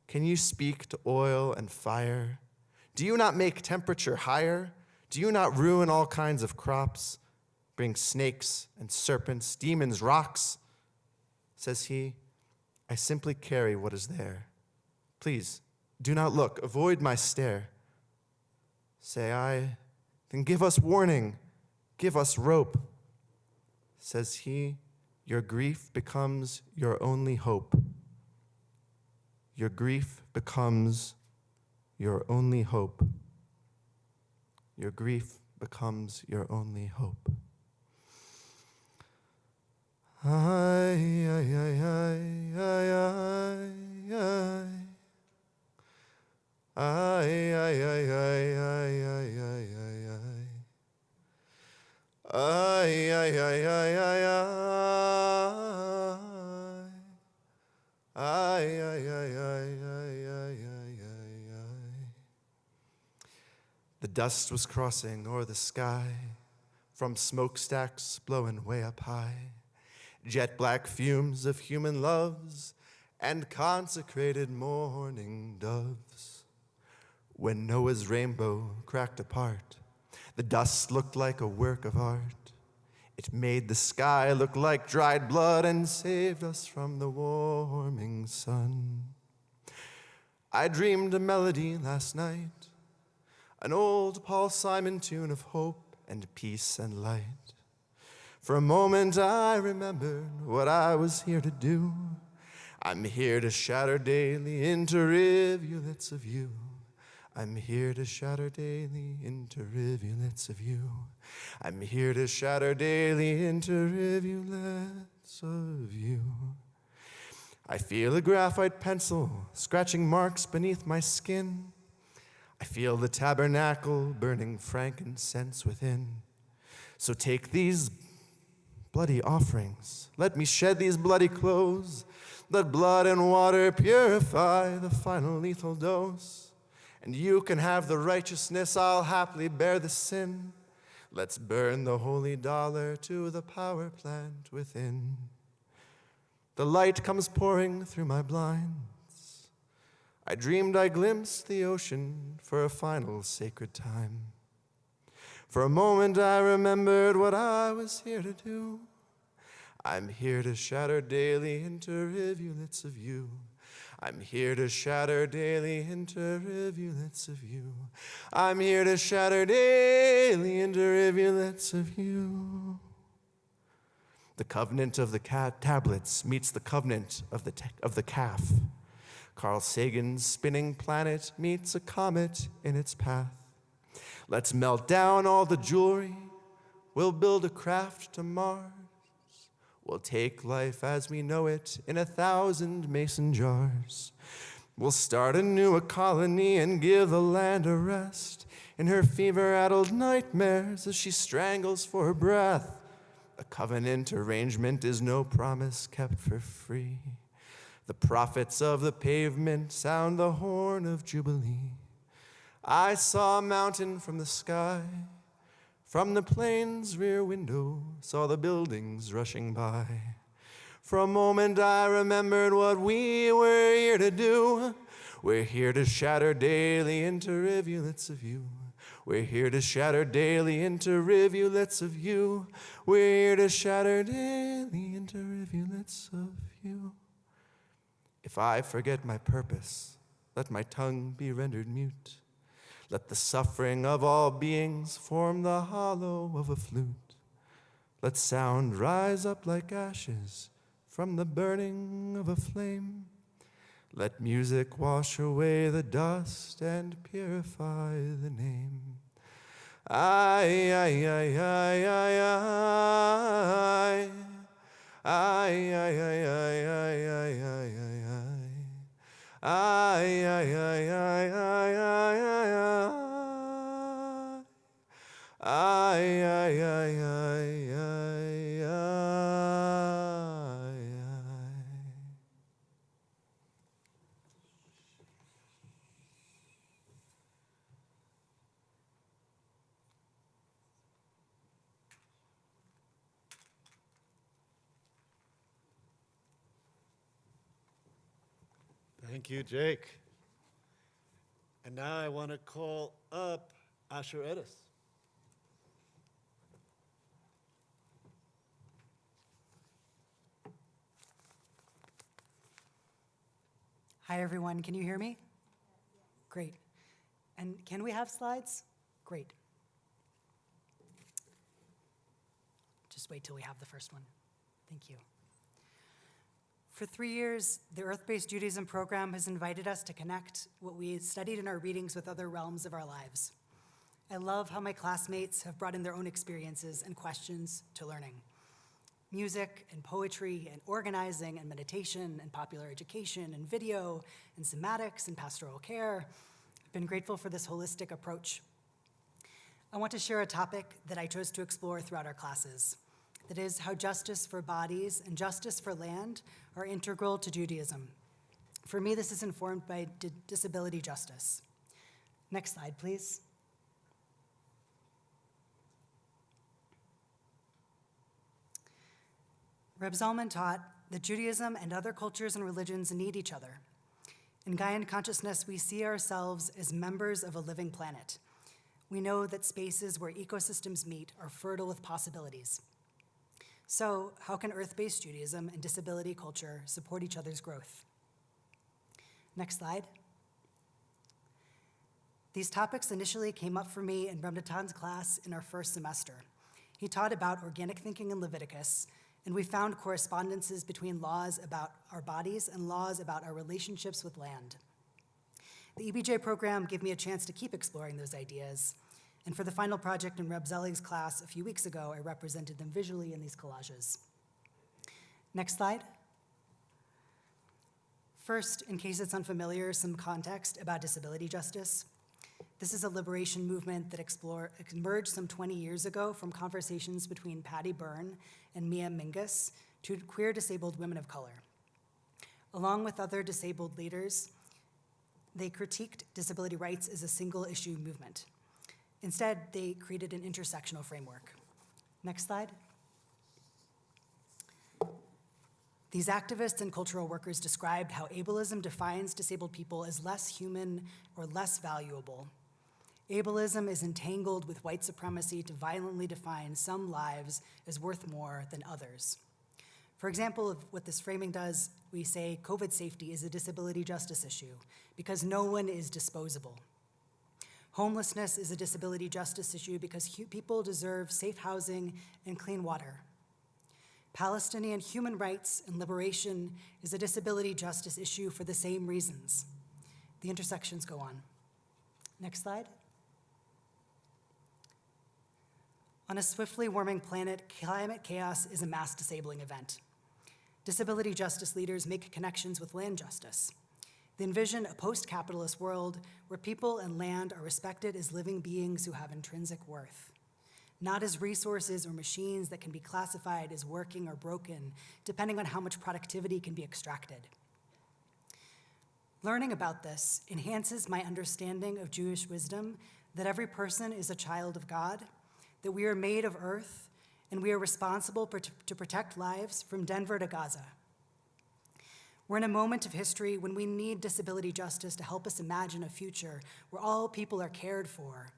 Can you speak to oil and fire? Do you not make temperature higher? Do you not ruin all kinds of crops? Bring snakes and serpents, demons, rocks? Says he, I simply carry what is there. Please, do not look, avoid my stare. Say I, then give us warning, give us rope. Says he, your grief becomes your only hope. Your grief becomes your only hope. Your grief becomes your only hope. Ay, ay, ay, ay, ay, ay, ay. Ay, ay, ay, ay, ay, ay, ay, ay, ay. Ay, ay, ay, ay, ay, ay. Ay, ay, ay, ay, ay, ay, ay, ay, ay. The dust was crossing o'er the sky, from smokestacks blowing way up high, jet black fumes of human loves and consecrated morning doves. When Noah's rainbow cracked apart, the dust looked like a work of art. It made the sky look like dried blood and saved us from the warming sun. I dreamed a melody last night, an old Paul Simon tune of hope and peace and light. For a moment I remembered what I was here to do. I'm here to shatter daily into rivulets of you. I'm here to shatter daily into rivulets of you. I'm here to shatter daily into rivulets of you. I feel a graphite pencil scratching marks beneath my skin. I feel the tabernacle burning frankincense within. So take these bloody offerings. Let me shed these bloody clothes. Let blood and water purify the final lethal dose. And you can have the righteousness, I'll happily bear the sin. Let's burn the holy dollar to the power plant within. The light comes pouring through my blinds. I dreamed I glimpsed the ocean for a final sacred time. For a moment I remembered what I was here to do. I'm here to shatter daily into rivulets of you. I'm here to shatter daily into rivulets of you. I'm here to shatter daily into rivulets of you. The covenant of the tablets meets the covenant of the calf. Carl Sagan's spinning planet meets a comet in its path. Let's melt down all the jewelry. We'll build a craft to Mars. We'll take life as we know it in 1,000 mason jars. We'll start a new colony and give the land a rest in her fever-addled nightmares as she strangles for her breath. A covenant arrangement is no promise kept for free. The prophets of the pavement sound the horn of Jubilee. I saw a mountain from the sky. From the plane's rear window, saw the buildings rushing by. For a moment I remembered what we were here to do. We're here to shatter daily into rivulets of you. We're here to shatter daily into rivulets of you. We're here to shatter daily into rivulets of you. If I forget my purpose, let my tongue be rendered mute. Let the suffering of all beings form the hollow of a flute. Let sound rise up like ashes from the burning of a flame. Let music wash away the dust and purify the name. Ay, ay, ay, ay, ay, ay. Ay, ay, ay, ay, ay, ay, ay, ay, ay. Ay, ay, ay, ay, ay, ay, ay, ay. Ay, ay, ay, ay, ay, ay, ay. Thank you, Jake. And now I want to call up Asher Edis. Hi, everyone. Can you hear me? Great. And can we have slides? Great. Just wait till we have the first one. Thank you. For 3 years, the Earth-Based Judaism program has invited us to connect what we studied in our readings with other realms of our lives. I love how my classmates have brought in their own experiences and questions to learning. Music and poetry and organizing and meditation and popular education and video and somatics and pastoral care. I've been grateful for this holistic approach. I want to share a topic that I chose to explore throughout our classes. That is how justice for bodies and justice for land are integral to Judaism. For me, this is informed by disability justice. Next slide, please. Reb Zalman taught that Judaism and other cultures and religions need each other. In Gaian consciousness, we see ourselves as members of a living planet. We know that spaces where ecosystems meet are fertile with possibilities. So, how can Earth-based Judaism and disability culture support each other's growth? Next slide. These topics initially came up for me in Reb Natan's class in our first semester. He taught about organic thinking in Leviticus, and we found correspondences between laws about our bodies and laws about our relationships with land. The EBJ program gave me a chance to keep exploring those ideas, and for the final project in Reb Zelig's class a few weeks ago, I represented them visually in these collages. Next slide. First, in case it's unfamiliar, some context about disability justice. This is a liberation movement that emerged some 20 years ago from conversations between Patty Byrne and Mia Mingus, two queer disabled women of color. Along with other disabled leaders, they critiqued disability rights as a single issue movement. Instead, they created an intersectional framework. Next slide. These activists and cultural workers described how ableism defines disabled people as less human or less valuable. Ableism is entangled with white supremacy to violently define some lives as worth more than others. For example, what this framing does, we say COVID safety is a disability justice issue because no one is disposable. Homelessness is a disability justice issue because people deserve safe housing and clean water. Palestinian human rights and liberation is a disability justice issue for the same reasons. The intersections go on. Next slide. On a swiftly warming planet, climate chaos is a mass disabling event. Disability justice leaders make connections with land justice. They envision a post-capitalist world where people and land are respected as living beings who have intrinsic worth, not as resources or machines that can be classified as working or broken, depending on how much productivity can be extracted. Learning about this enhances my understanding of Jewish wisdom that every person is a child of God, that we are made of earth, and we are responsible to protect lives from Denver to Gaza. We're in a moment of history when we need disability justice to help us imagine a future where all people are cared for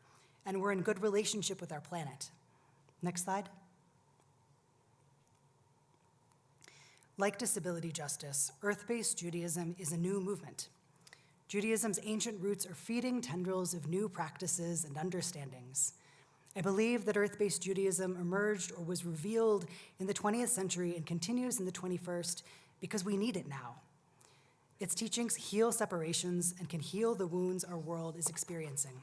and we're in good relationship with our planet. Next slide. Like disability justice, earth-based Judaism is a new movement. Judaism's ancient roots are feeding tendrils of new practices and understandings. I believe that earth-based Judaism emerged or was revealed in the 20th century and continues in the 21st because we need it now. Its teachings heal separations and can heal the wounds our world is experiencing.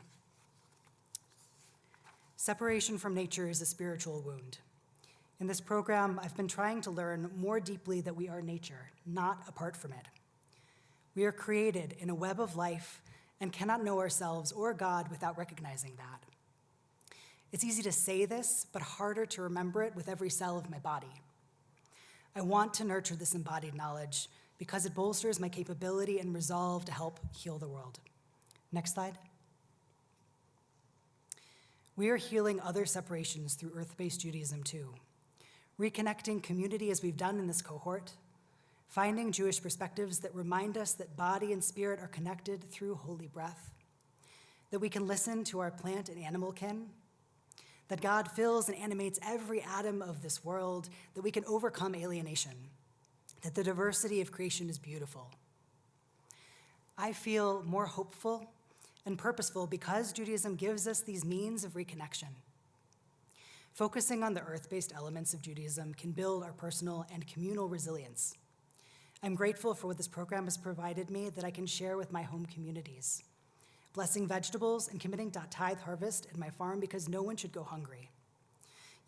Separation from nature is a spiritual wound. In this program, I've been trying to learn more deeply that we are nature, not apart from it. We are created in a web of life and cannot know ourselves or God without recognizing that. It's easy to say this, but harder to remember it with every cell of my body. I want to nurture this embodied knowledge because it bolsters my capability and resolve to help heal the world. Next slide. We are healing other separations through earth-based Judaism too. Reconnecting community as we've done in this cohort, finding Jewish perspectives that remind us that body and spirit are connected through holy breath, that we can listen to our plant and animal kin, that God fills and animates every atom of this world, that we can overcome alienation, that the diversity of creation is beautiful. I feel more hopeful and purposeful because Judaism gives us these means of reconnection. Focusing on the earth-based elements of Judaism can build our personal and communal resilience. I'm grateful for what this program has provided me that I can share with my home communities. Blessing vegetables and committing to tithe harvest at my farm because no one should go hungry.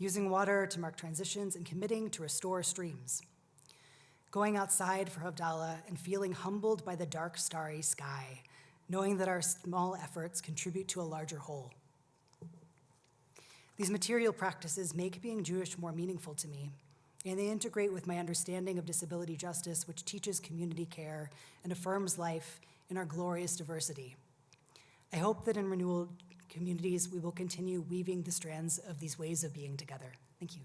Using water to mark transitions and committing to restore streams. Going outside for Havdalah and feeling humbled by the dark, starry sky, knowing that our small efforts contribute to a larger whole. These material practices make being Jewish more meaningful to me, and they integrate with my understanding of disability justice, which teaches community care and affirms life in our glorious diversity. I hope that in Renewal communities, we will continue weaving the strands of these ways of being together. Thank you.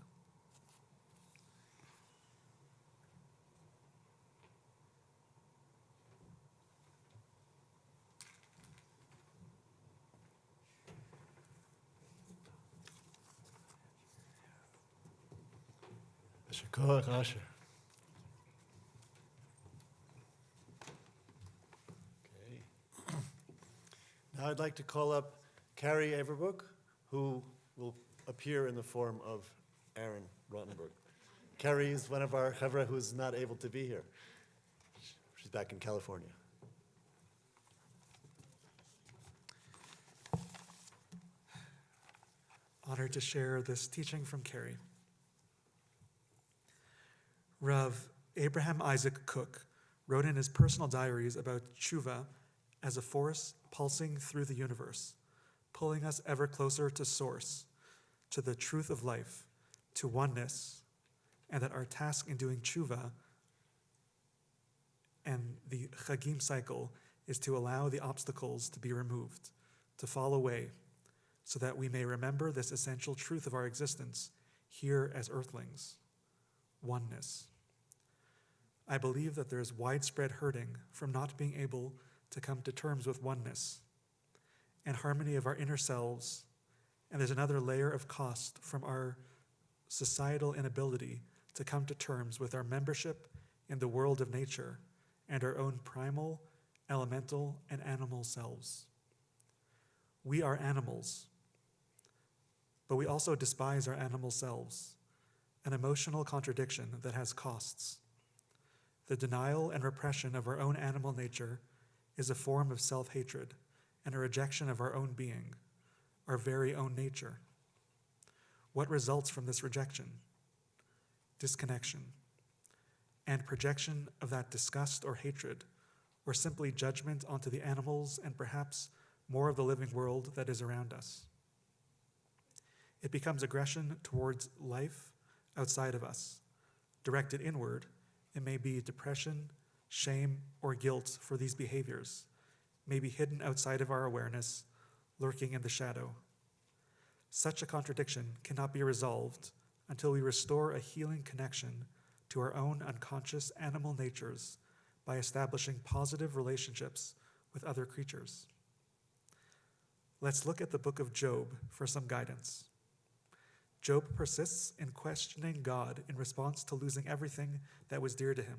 Shakor Asher. Okay. Now I'd like to call up Carrie Averbrook, who will appear in the form of Aaron Rottenberg. Carrie is one of our chavra who's not able to be here. She's back in California. Honored to share this teaching from Carrie. Rav Abraham Isaac Cook wrote in his personal diaries about tshuva as a force pulsing through the universe, pulling us ever closer to source, to the truth of life, to oneness, and that our task in doing tshuva and the chagim cycle is to allow the obstacles to be removed, to fall away, so that we may remember this essential truth of our existence here as earthlings. Oneness. I believe that there is widespread hurting from not being able to come to terms with oneness and harmony of our inner selves, and there's another layer of cost from our societal inability to come to terms with our membership in the world of nature and our own primal, elemental, and animal selves. We are animals, but we also despise our animal selves, an emotional contradiction that has costs. The denial and repression of our own animal nature is a form of self-hatred and a rejection of our own being, our very own nature. What results from this rejection? Disconnection, and projection of that disgust or hatred, or simply judgment onto the animals and perhaps more of the living world that is around us. It becomes aggression towards life outside of us. Directed inward, it may be depression, shame, or guilt for these behaviors, may be hidden outside of our awareness, lurking in the shadow. Such a contradiction cannot be resolved until we restore a healing connection to our own unconscious animal natures by establishing positive relationships with other creatures. Let's look at the book of Job for some guidance. Job persists in questioning God in response to losing everything that was dear to him.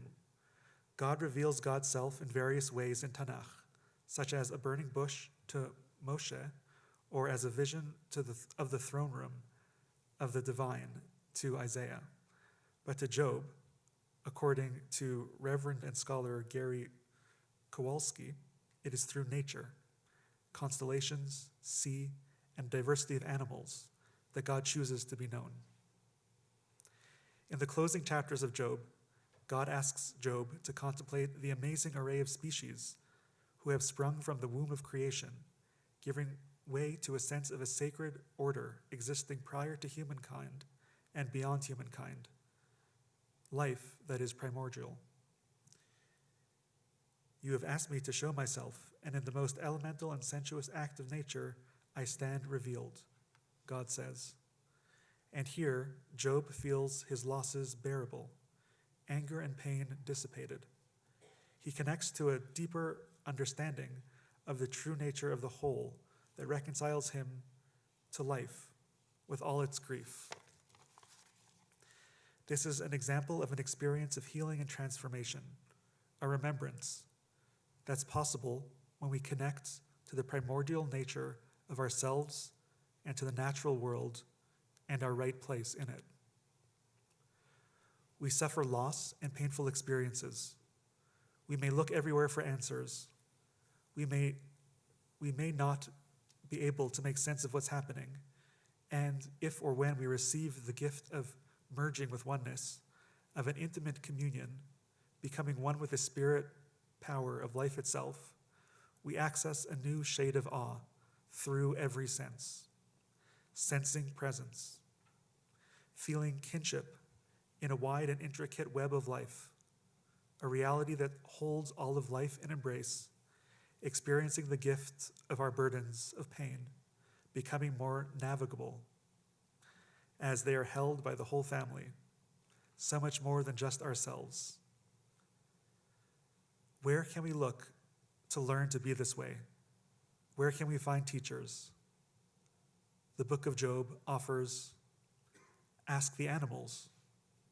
God reveals God's self in various ways in Tanakh, such as a burning bush to Moshe, or as a vision of the throne room of the divine to Isaiah. But to Job, according to Reverend and scholar Gary Kowalski, it is through nature, constellations, sea, and diversity of animals that God chooses to be known. In the closing chapters of Job, God asks Job to contemplate the amazing array of species who have sprung from the womb of creation, giving way to a sense of a sacred order existing prior to humankind and beyond humankind, life that is primordial. You have asked me to show myself, and in the most elemental and sensuous act of nature, I stand revealed, God says. And here, Job feels his losses bearable, anger and pain dissipated. He connects to a deeper understanding of the true nature of the whole that reconciles him to life with all its grief. This is an example of an experience of healing and transformation, a remembrance that's possible when we connect to the primordial nature of ourselves and to the natural world and our right place in it. We suffer loss and painful experiences. We may look everywhere for answers. We may not be able to make sense of what's happening. And if or when we receive the gift of merging with oneness, of an intimate communion, becoming one with the spirit power of life itself, we access a new shade of awe through every sense, sensing presence, feeling kinship in a wide and intricate web of life, a reality that holds all of life in embrace, experiencing the gift of our burdens of pain, becoming more navigable as they are held by the whole family, so much more than just ourselves. Where can we look to learn to be this way? Where can we find teachers? The book of Job offers, ask the animals,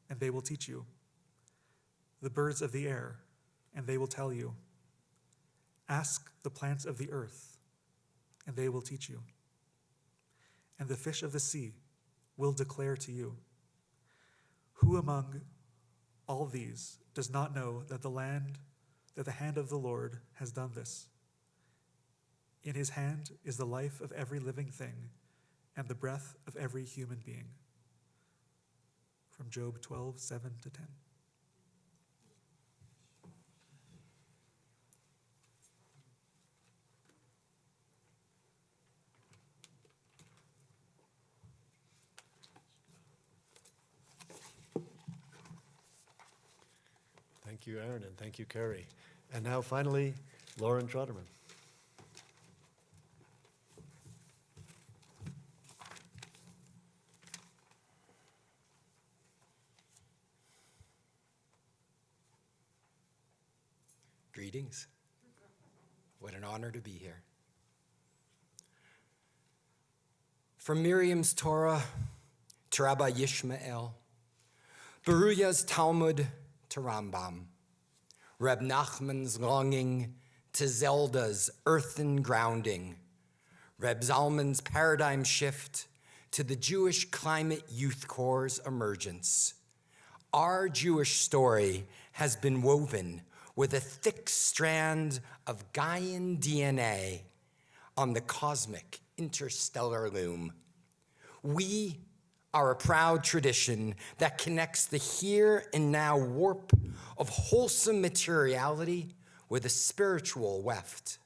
and they will teach you. The birds of the air, and they will tell you. Ask the plants of the earth, and they will teach you. And the fish of the sea will declare to you. Who among all these does not know that the hand of the Lord has done this? In his hand is the life of every living thing and the breath of every human being. From Job 12:7-10. Thank you, Aaron, and thank you, Carrie. And now finally, Lauren Trotterman. Greetings. What an honor to be here. From Miriam's Torah to Rabbi Yishmael, Beruya's Talmud to Rambam, Reb Nachman's longing to Zelda's earthen grounding, Reb Zalman's paradigm shift to the Jewish Climate Youth Corps' emergence. Our Jewish story has been woven with a thick strand of Gaian DNA on the cosmic interstellar loom. We are a proud tradition that connects the here and now warp of wholesome materiality with a spiritual weft.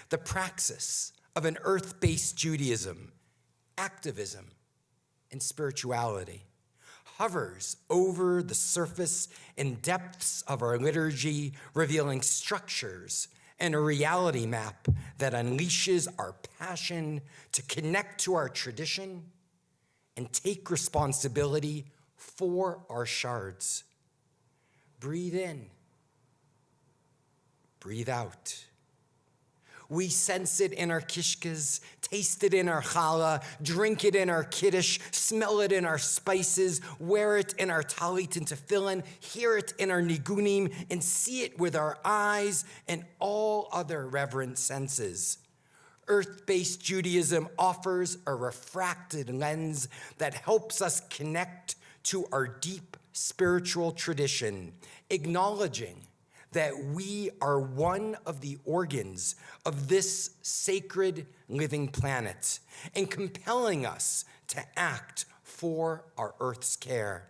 The praxis of an earth-based Judaism, activism, and spirituality hovers over the surface and depths of our liturgy, revealing structures and a reality map that unleashes our passion to connect to our tradition and take responsibility for our shards. Breathe in, breathe out. We sense it in our kishkas, taste it in our challah, drink it in our kiddush, smell it in our spices, wear it in our talit and tefillin, hear it in our nigunim, and see it with our eyes and all other reverent senses. Earth-based Judaism offers a refracted lens that helps us connect to our deep spiritual tradition, acknowledging that we are one of the organs of this sacred living planet and compelling us to act for our Earth's care.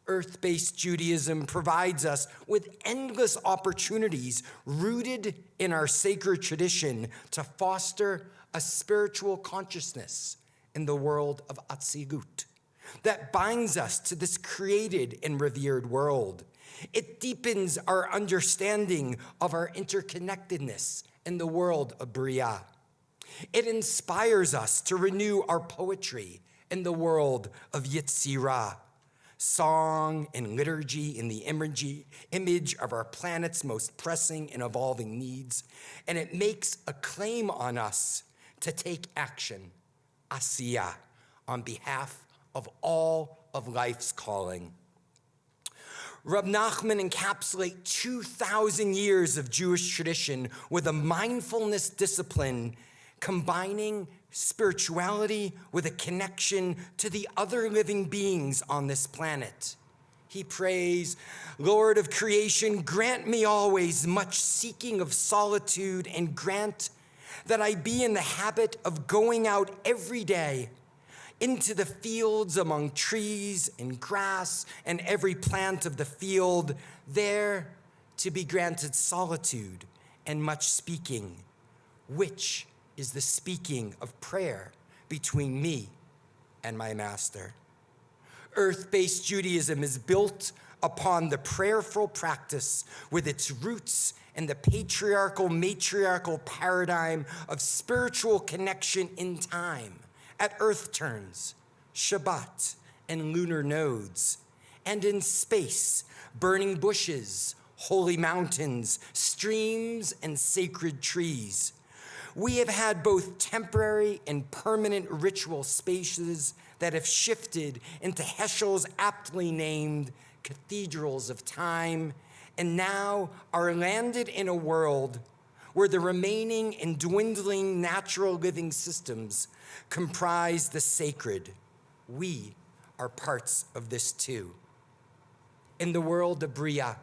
Earth-based Judaism provides us with endless opportunities rooted in our sacred tradition to foster a spiritual consciousness in the world of Atzilut that binds us to this created and revered world. It deepens our understanding of our interconnectedness in the world of Bria. It inspires us to renew our poetry in the world of Yetzirah, song and liturgy in the image of our planet's most pressing and evolving needs. And it makes a claim on us to take action, asiyah, on behalf of all of life's calling. Rab Nachman encapsulates 2,000 years of Jewish tradition with a mindfulness discipline combining spirituality with a connection to the other living beings on this planet. He prays, Lord of creation, grant me always much seeking of solitude and grant that I be in the habit of going out every day into the fields among trees and grass and every plant of the field, there to be granted solitude and much speaking, which is the speaking of prayer between me and my master. Earth-based Judaism is built upon the prayerful practice with its roots in the patriarchal, matriarchal paradigm of spiritual connection in time, at earth turns, Shabbat, and lunar nodes, and in space, burning bushes, holy mountains, streams, and sacred trees. We have had both temporary and permanent ritual spaces that have shifted into Heschel's aptly named cathedrals of time, and now are landed in a world where the remaining and dwindling natural living systems comprise the sacred. We are parts of this too. In the world of Bria,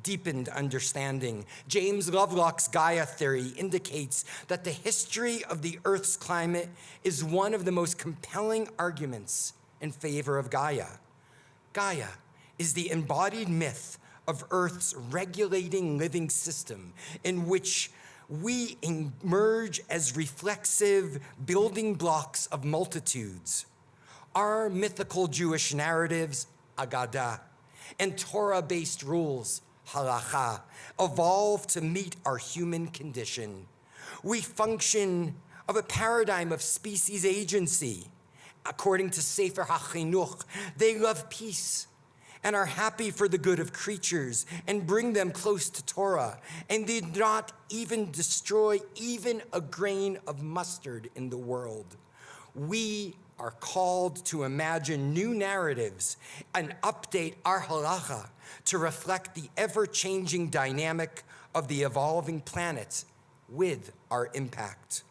deepened understanding, James Lovelock's Gaia theory indicates that the history of the Earth's climate is one of the most compelling arguments in favor of Gaia. Gaia is the embodied myth of Earth's regulating living system in which we emerge as reflexive building blocks of multitudes. Our mythical Jewish narratives, Agadah, and Torah-based rules, Halacha, evolve to meet our human condition. We function of a paradigm of species agency. According to Sefer HaChinuch, they love peace and are happy for the good of creatures and bring them close to Torah, and did not even destroy even a grain of mustard in the world. We are called to imagine new narratives and update our halacha to reflect the ever-changing dynamic of the evolving planet with our impact.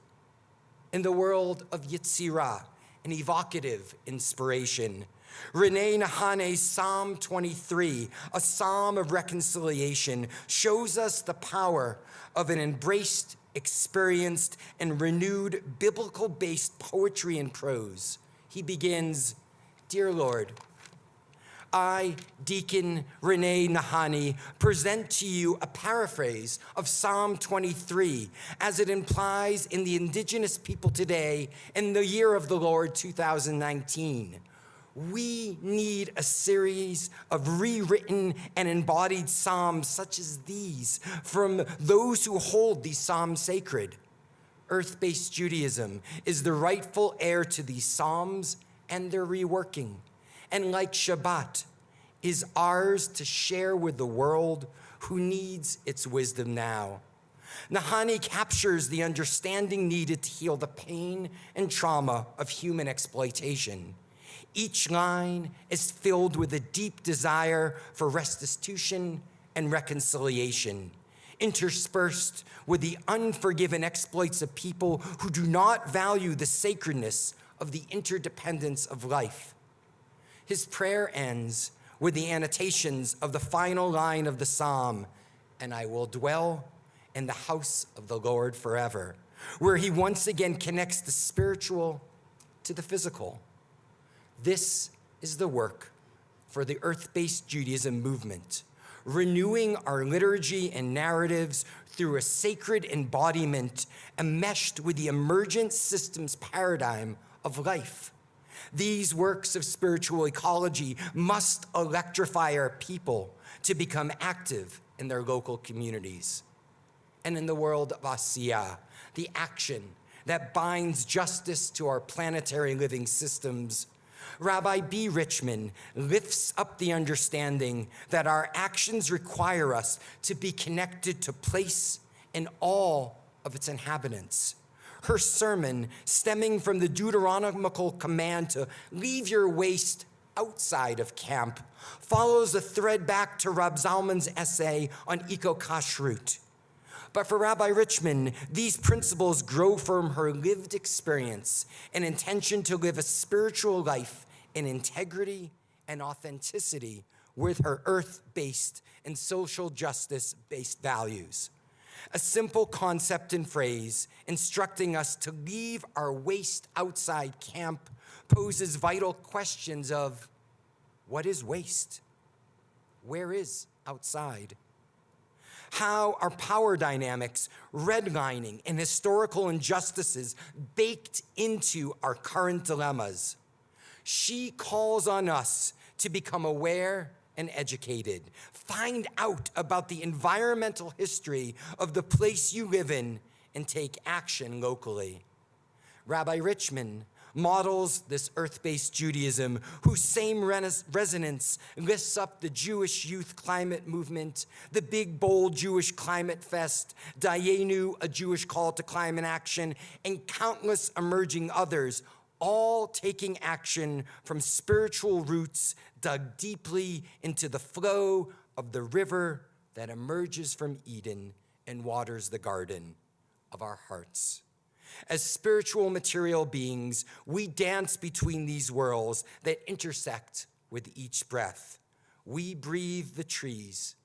In the world of Yetzirah, an evocative inspiration, Renee Nahane's Psalm 23, a psalm of reconciliation, shows us the power of an embraced, experienced, and renewed biblical-based poetry and prose. He begins, Dear Lord, I, Deacon Renee Nahani, present to you a paraphrase of Psalm 23 as it implies in the indigenous people today in the year of the Lord 2019. We need a series of rewritten and embodied psalms such as these from those who hold these psalms sacred. Earth-based Judaism is the rightful heir to these psalms and their reworking. And like Shabbat, is ours to share with the world who needs its wisdom now. Nahani captures the understanding needed to heal the pain and trauma of human exploitation. Each line is filled with a deep desire for restitution and reconciliation, interspersed with the unforgiven exploits of people who do not value the sacredness of the interdependence of life. His prayer ends with the annotations of the final line of the psalm, "And I will dwell in the house of the Lord forever," where he once again connects the spiritual to the physical. This is the work for the earth-based Judaism movement, renewing our liturgy and narratives through a sacred embodiment enmeshed with the emergent systems paradigm of life. These works of spiritual ecology must electrify our people to become active in their local communities. And in the world of Asiya, the action that binds justice to our planetary living systems, Rabbi B. Richmond lifts up the understanding that our actions require us to be connected to place and all of its inhabitants. Her sermon, stemming from the Deuteronomical command to leave your waste outside of camp, follows a thread back to Rab Zalman's essay on eco-kashrut. But for Rabbi Richmond, these principles grow from her lived experience and intention to live a spiritual life in integrity and authenticity with her earth-based and social justice-based values. A simple concept and phrase instructing us to leave our waste outside camp poses vital questions of what is waste? Where is outside? How are power dynamics, redlining, and historical injustices baked into our current dilemmas? She calls on us to become aware and educated. Find out about the environmental history of the place you live in and take action locally. Rabbi Richmond models this earth-based Judaism whose same resonance lifts up the Jewish youth climate movement, the Big Bold Jewish Climate Fest, Dayenu, a Jewish call to climate action, and countless emerging others, all taking action from spiritual roots dug deeply into the flow of the river that emerges from Eden and waters the garden of our hearts. As spiritual material beings, we dance between these worlds that intersect with each breath. We breathe the trees,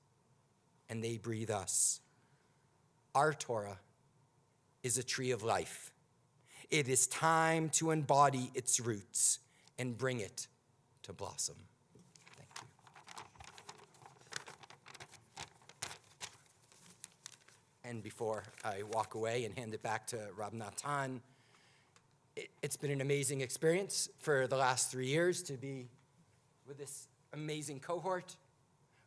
and they breathe us. Our Torah is a tree of life. It is time to embody its roots and bring it to blossom. Thank you. And before I walk away and hand it back to Rab Natan, it's been an amazing experience for the last 3 years to be with this amazing cohort,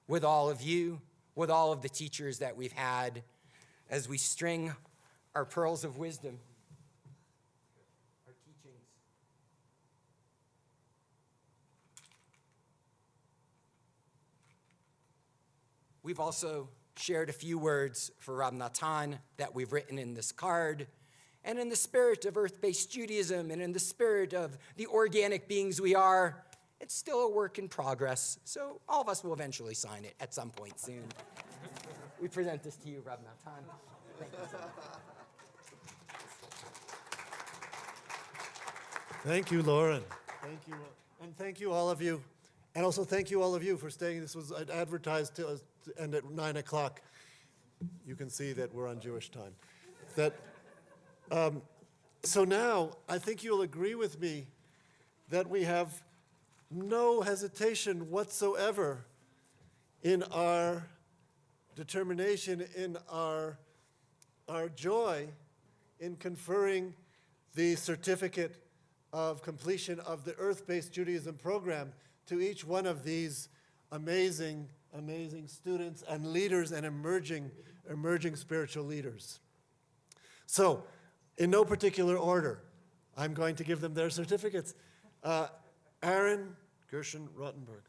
with all of you, with all of the teachers that we've had as we string our pearls of wisdom, our teachings. We've also shared a few words for Rab Natan that we've written in this card. And in the spirit of earth-based Judaism and in the spirit of the organic beings we are, it's still a work in progress. So all of us will eventually sign it at some point soon. We present this to you, Rab Natan. Thank you so much. Thank you, Lauren. Thank you. And thank you, all of you. And also thank you, all of you, for staying. This was advertised to end at 9 o'clock. You can see that we're on Jewish time. So now, I think you'll agree with me that we have no hesitation whatsoever in our determination, in our joy in conferring the certificate of completion of the Earth-Based Judaism program to each one of these amazing students and leaders and emerging spiritual leaders. So, in no particular order, I'm going to give them their certificates. Aaron Gershon Rottenberg.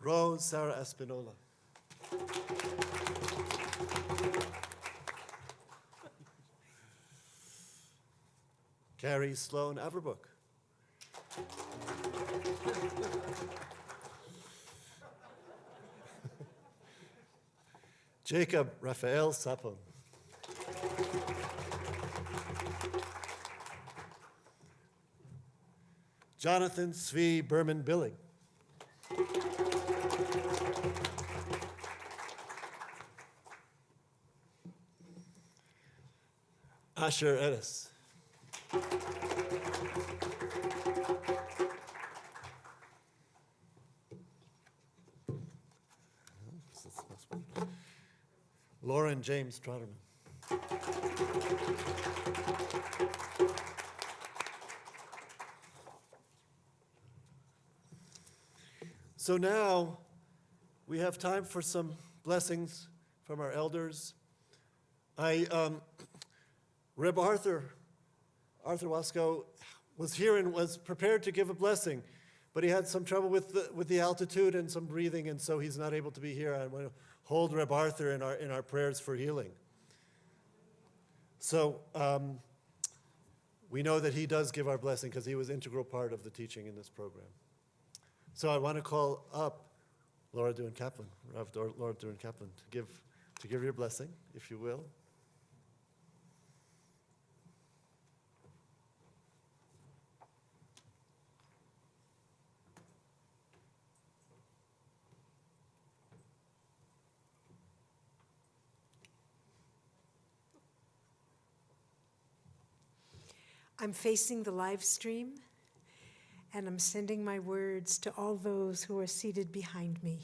Rose Sarah Espinola. Carrie Sloan Averbrook. Jacob Raphael Sapon. Jonathan Svi Berman Billing. Asher Edis. Lauren James Trotterman. So now we have time for some blessings from our elders. Reb Arthur Wasco was here and was prepared to give a blessing, but he had some trouble with the altitude and some breathing, and so he's not able to be here. I want to hold Reb Arthur in our prayers for healing. So we know that he does give our blessing because he was an integral part of the teaching in this program. So I want to call up Laura Duan-Kaplan, Rav Laura Duan-Kaplan, to give your blessing, if you will. I'm facing the live stream, and I'm sending my words to all those who are seated behind me.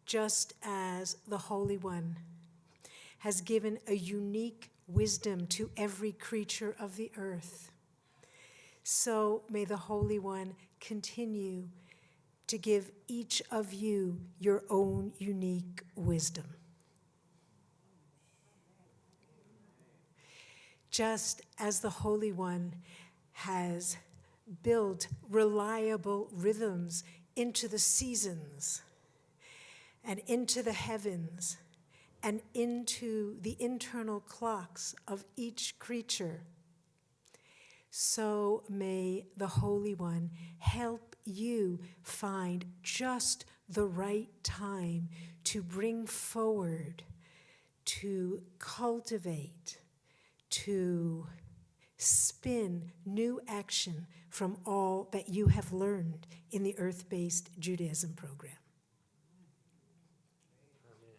Just as the Holy One has given a unique wisdom to every creature of the earth, so may the Holy One continue to give each of you your own unique wisdom. Just as the Holy One has built reliable rhythms into the seasons and into the heavens and into the internal clocks of each creature, so may the Holy One help you find just the right time to bring forward, to cultivate, to spin new action from all that you have learned in the Earth-Based Judaism program. Amen.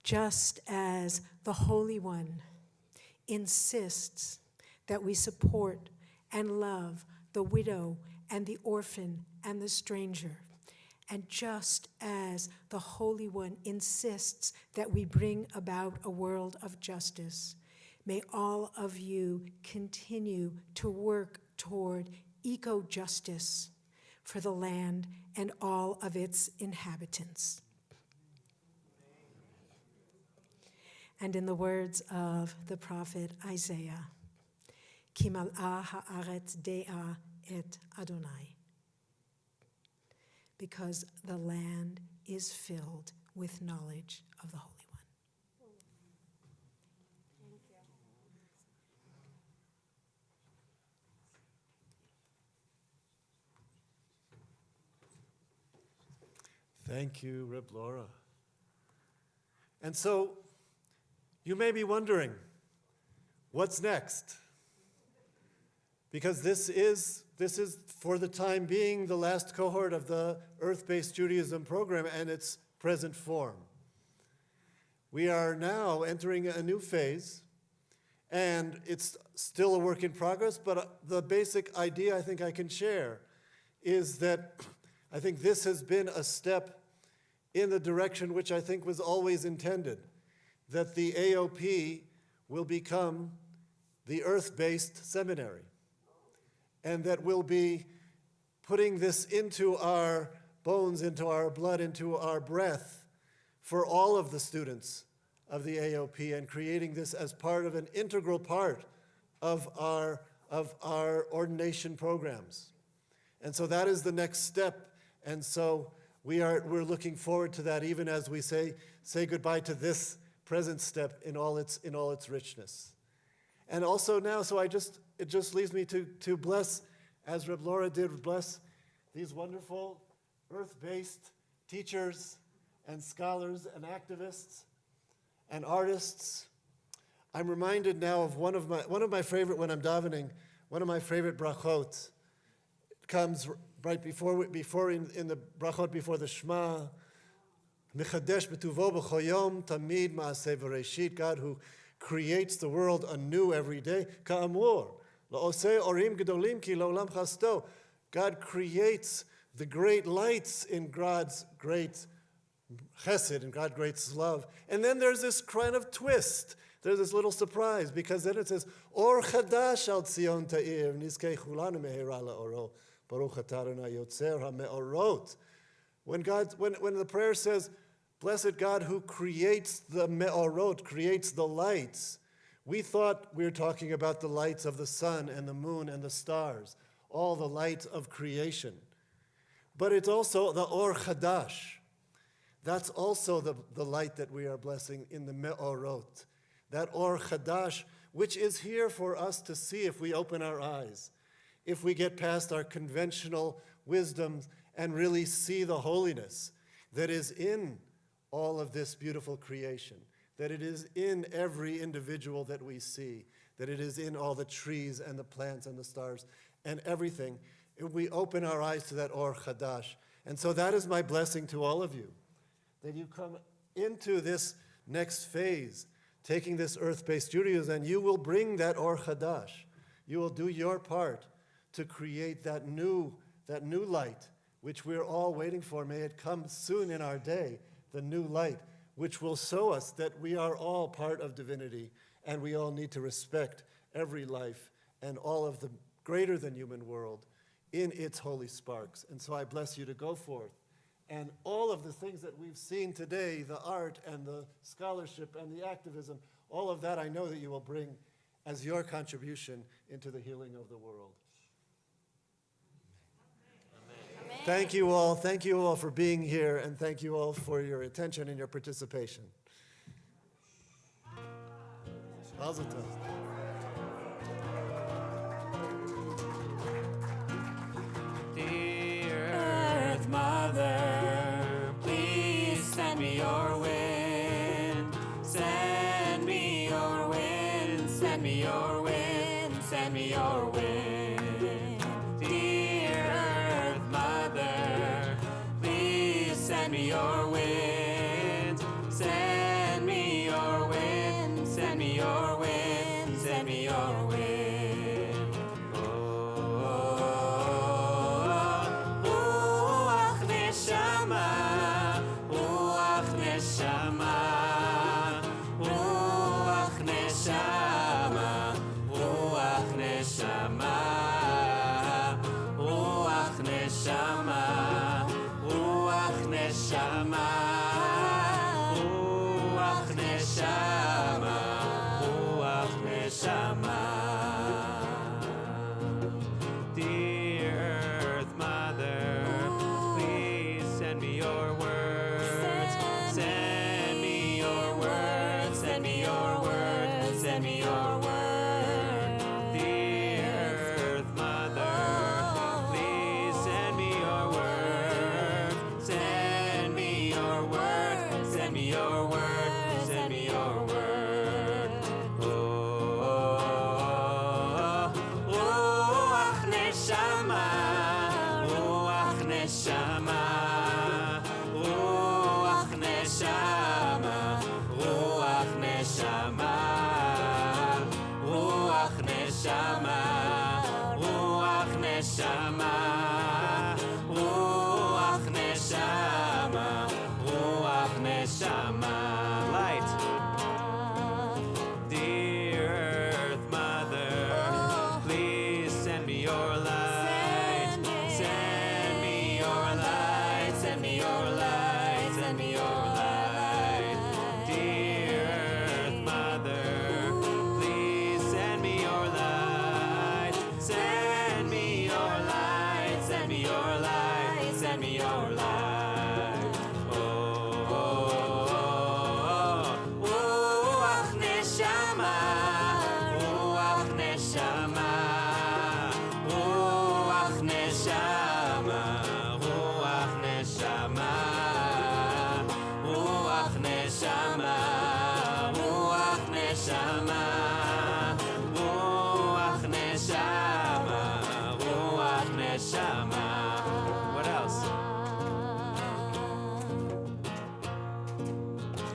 Just as the Holy One insists that we support and love the widow and the orphan and the stranger, and just as the Holy One insists that we bring about a world of justice, may all of you continue to work toward eco-justice for the land and all of its inhabitants. And in the words of the prophet Isaiah, Ki mal'a ha'aretz de'a et Adonai, because the land is filled with knowledge of the Holy One. Thank you, Reb Laura. And so, you may be wondering, what's next? because this is for the time being the last cohort of the Earth-Based Judaism program and its present form. We are now entering a new phase, and it's still a work in progress, but the basic idea I think I can share is that I think this has been a step in the direction which I think was always intended, that the AOP will become the Earth-based seminary, and that we'll be putting this into our bones, into our blood, into our breath for all of the students of the AOP, and creating this as part of an integral part of our ordination programs. And so that is the next step. And so we're looking forward to that, even as we say goodbye to this present step in all its richness. And also now, it just leaves me to bless, as Reb Laura did, bless these wonderful Earth-based teachers and scholars and activists and artists. I'm reminded now of one of my favorite, when I'm davening, one of my favorite brachot. It comes right before in the brachot before the Shema. Mechadesh b'tuvo b'chol yom tamid ma'aseh v'reshit. God who creates the world anew every day. Ka'amur la'oseh orim gedolim ki la'olam chasto. God creates the great lights in God's great chesed and God's great love. And then there's this kind of twist. There's this little surprise, because then it says, Or chadash al Tzion ta'ir, nizkei chulanu mehira la'oro, baruch atah Adonai yotzer ha'me'orot. When the prayer says, blessed God who creates the me'orot, creates the lights, we thought we were talking about the lights of the sun and the moon and the stars, all the lights of creation. But it's also the Or Chadash. That's also the light that we are blessing in the Me'orot. That Or Chadash, which is here for us to see if we open our eyes, if we get past our conventional wisdom and really see the holiness that is in all of this beautiful creation, that it is in every individual that we see, that it is in all the trees and the plants and the stars and everything. If we open our eyes to that Or Chadash. And so that is my blessing to all of you, that you come into this next phase, taking this Earth-based Judaism, and you will bring that Or Chadash. You will do your part to create that new light, which we're all waiting for. May it come soon in our day, the new light, which will show us that we are all part of divinity, and we all need to respect every life and all of the greater than human world in its holy sparks. And so I bless you to go forth. And all of the things that we've seen today, the art and the scholarship and the activism, all of that I know that you will bring as your contribution into the healing of the world. Amen. Thank you all. Thank you all for being here, and thank you all for your attention and your participation. Mazel tov. Dear Earth Mother, please send me your wind. Send me your wind. Send me your wind. Send me your wind. Dear Earth Mother, please send me your wind. Send me your wind. Send me your wind. Send me your wind. Ruach neshama, neshama, ruach neshama, ruach neshama, ruach neshama, ruach neshama, ruach neshama, ruach neshama, ruach neshama. Light. Dear Earth Mother, please send me your light. Send me your light. Send me your light. Send me your light. Dear Earth Mother, please send me your light. Send me your light. Send me your light. Send me your light. Ruach neshama, ruach neshama, ruach neshama, ruach neshama, ruach neshama, ruach neshama, ruach neshama, ruach neshama. What else?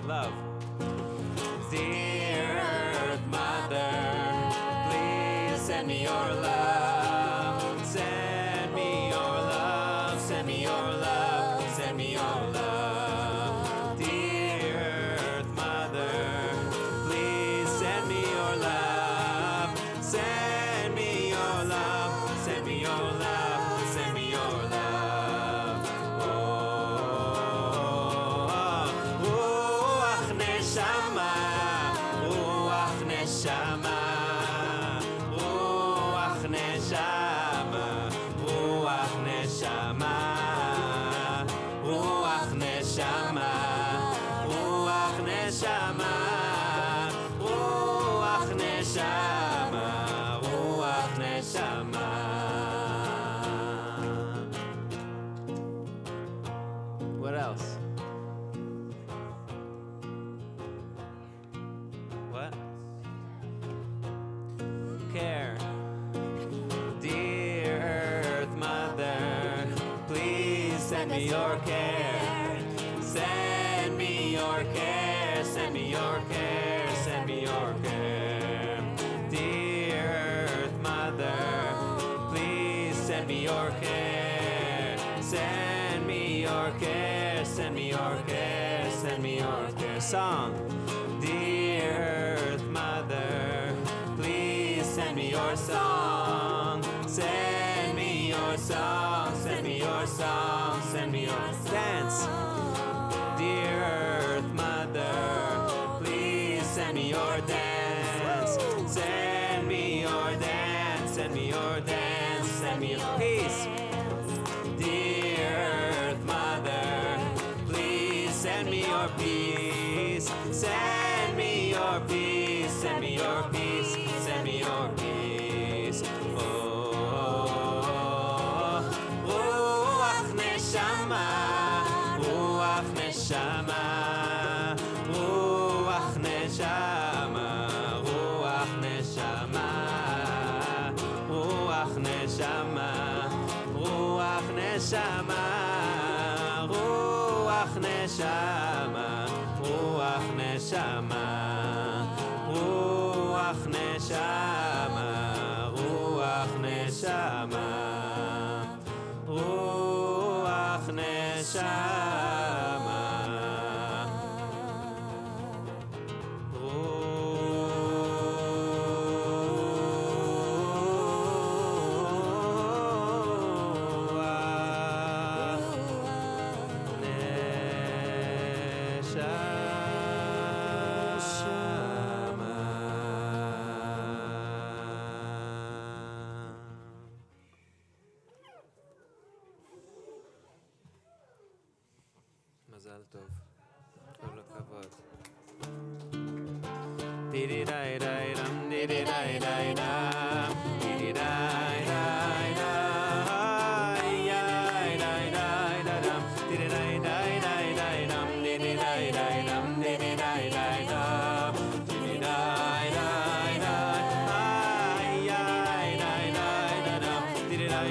Love. Dear Earth Mother, please send me your love. Send me your love. Send me your love. Send me your love. Dear Earth Mother, please send me your love. Send me your love. Send me your love. Send me your love. Ruach neshama, ruach neshama, ruach neshama, ruach neshama, ruach neshama, ruach neshama, ruach neshama, ruach neshama. What else? What? Care. Dear Earth Mother, please send me your care. Send me your care. Send me your care. Send me your care. Dear Earth Mother, please send me your care. Send me your care. Send me your care. Send me your care. Song. Dear Earth Mother, please send me your song. Send me your song. Send me your song. Send me your dance. Dear Earth Mother, please send me your dance. Send me your dance. Send me your dance. Send me your peace. Dear Earth Mother, please send me your peace. Send me your peace. Send me your peace. Send me your peace. Ruach neshama, ruach neshama, ruach neshama, ruach neshama, ruach neshama, ruach neshama, ruach neshama, ruach neshama, ruach neshama, ruach neshama, ruach neshama. מזל טוב. כל הכבוד. דידי-די-די-דם, דידי-די-די-דם, דידי-די-די-די, די-די-די-די-דם, דידי-די-די-די-דם, דידי-די-די-דם, דידי-די-די-דם, דידי-די-די-די, די-די-די-די-דם, דידי-די-די-דם,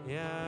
Yeah.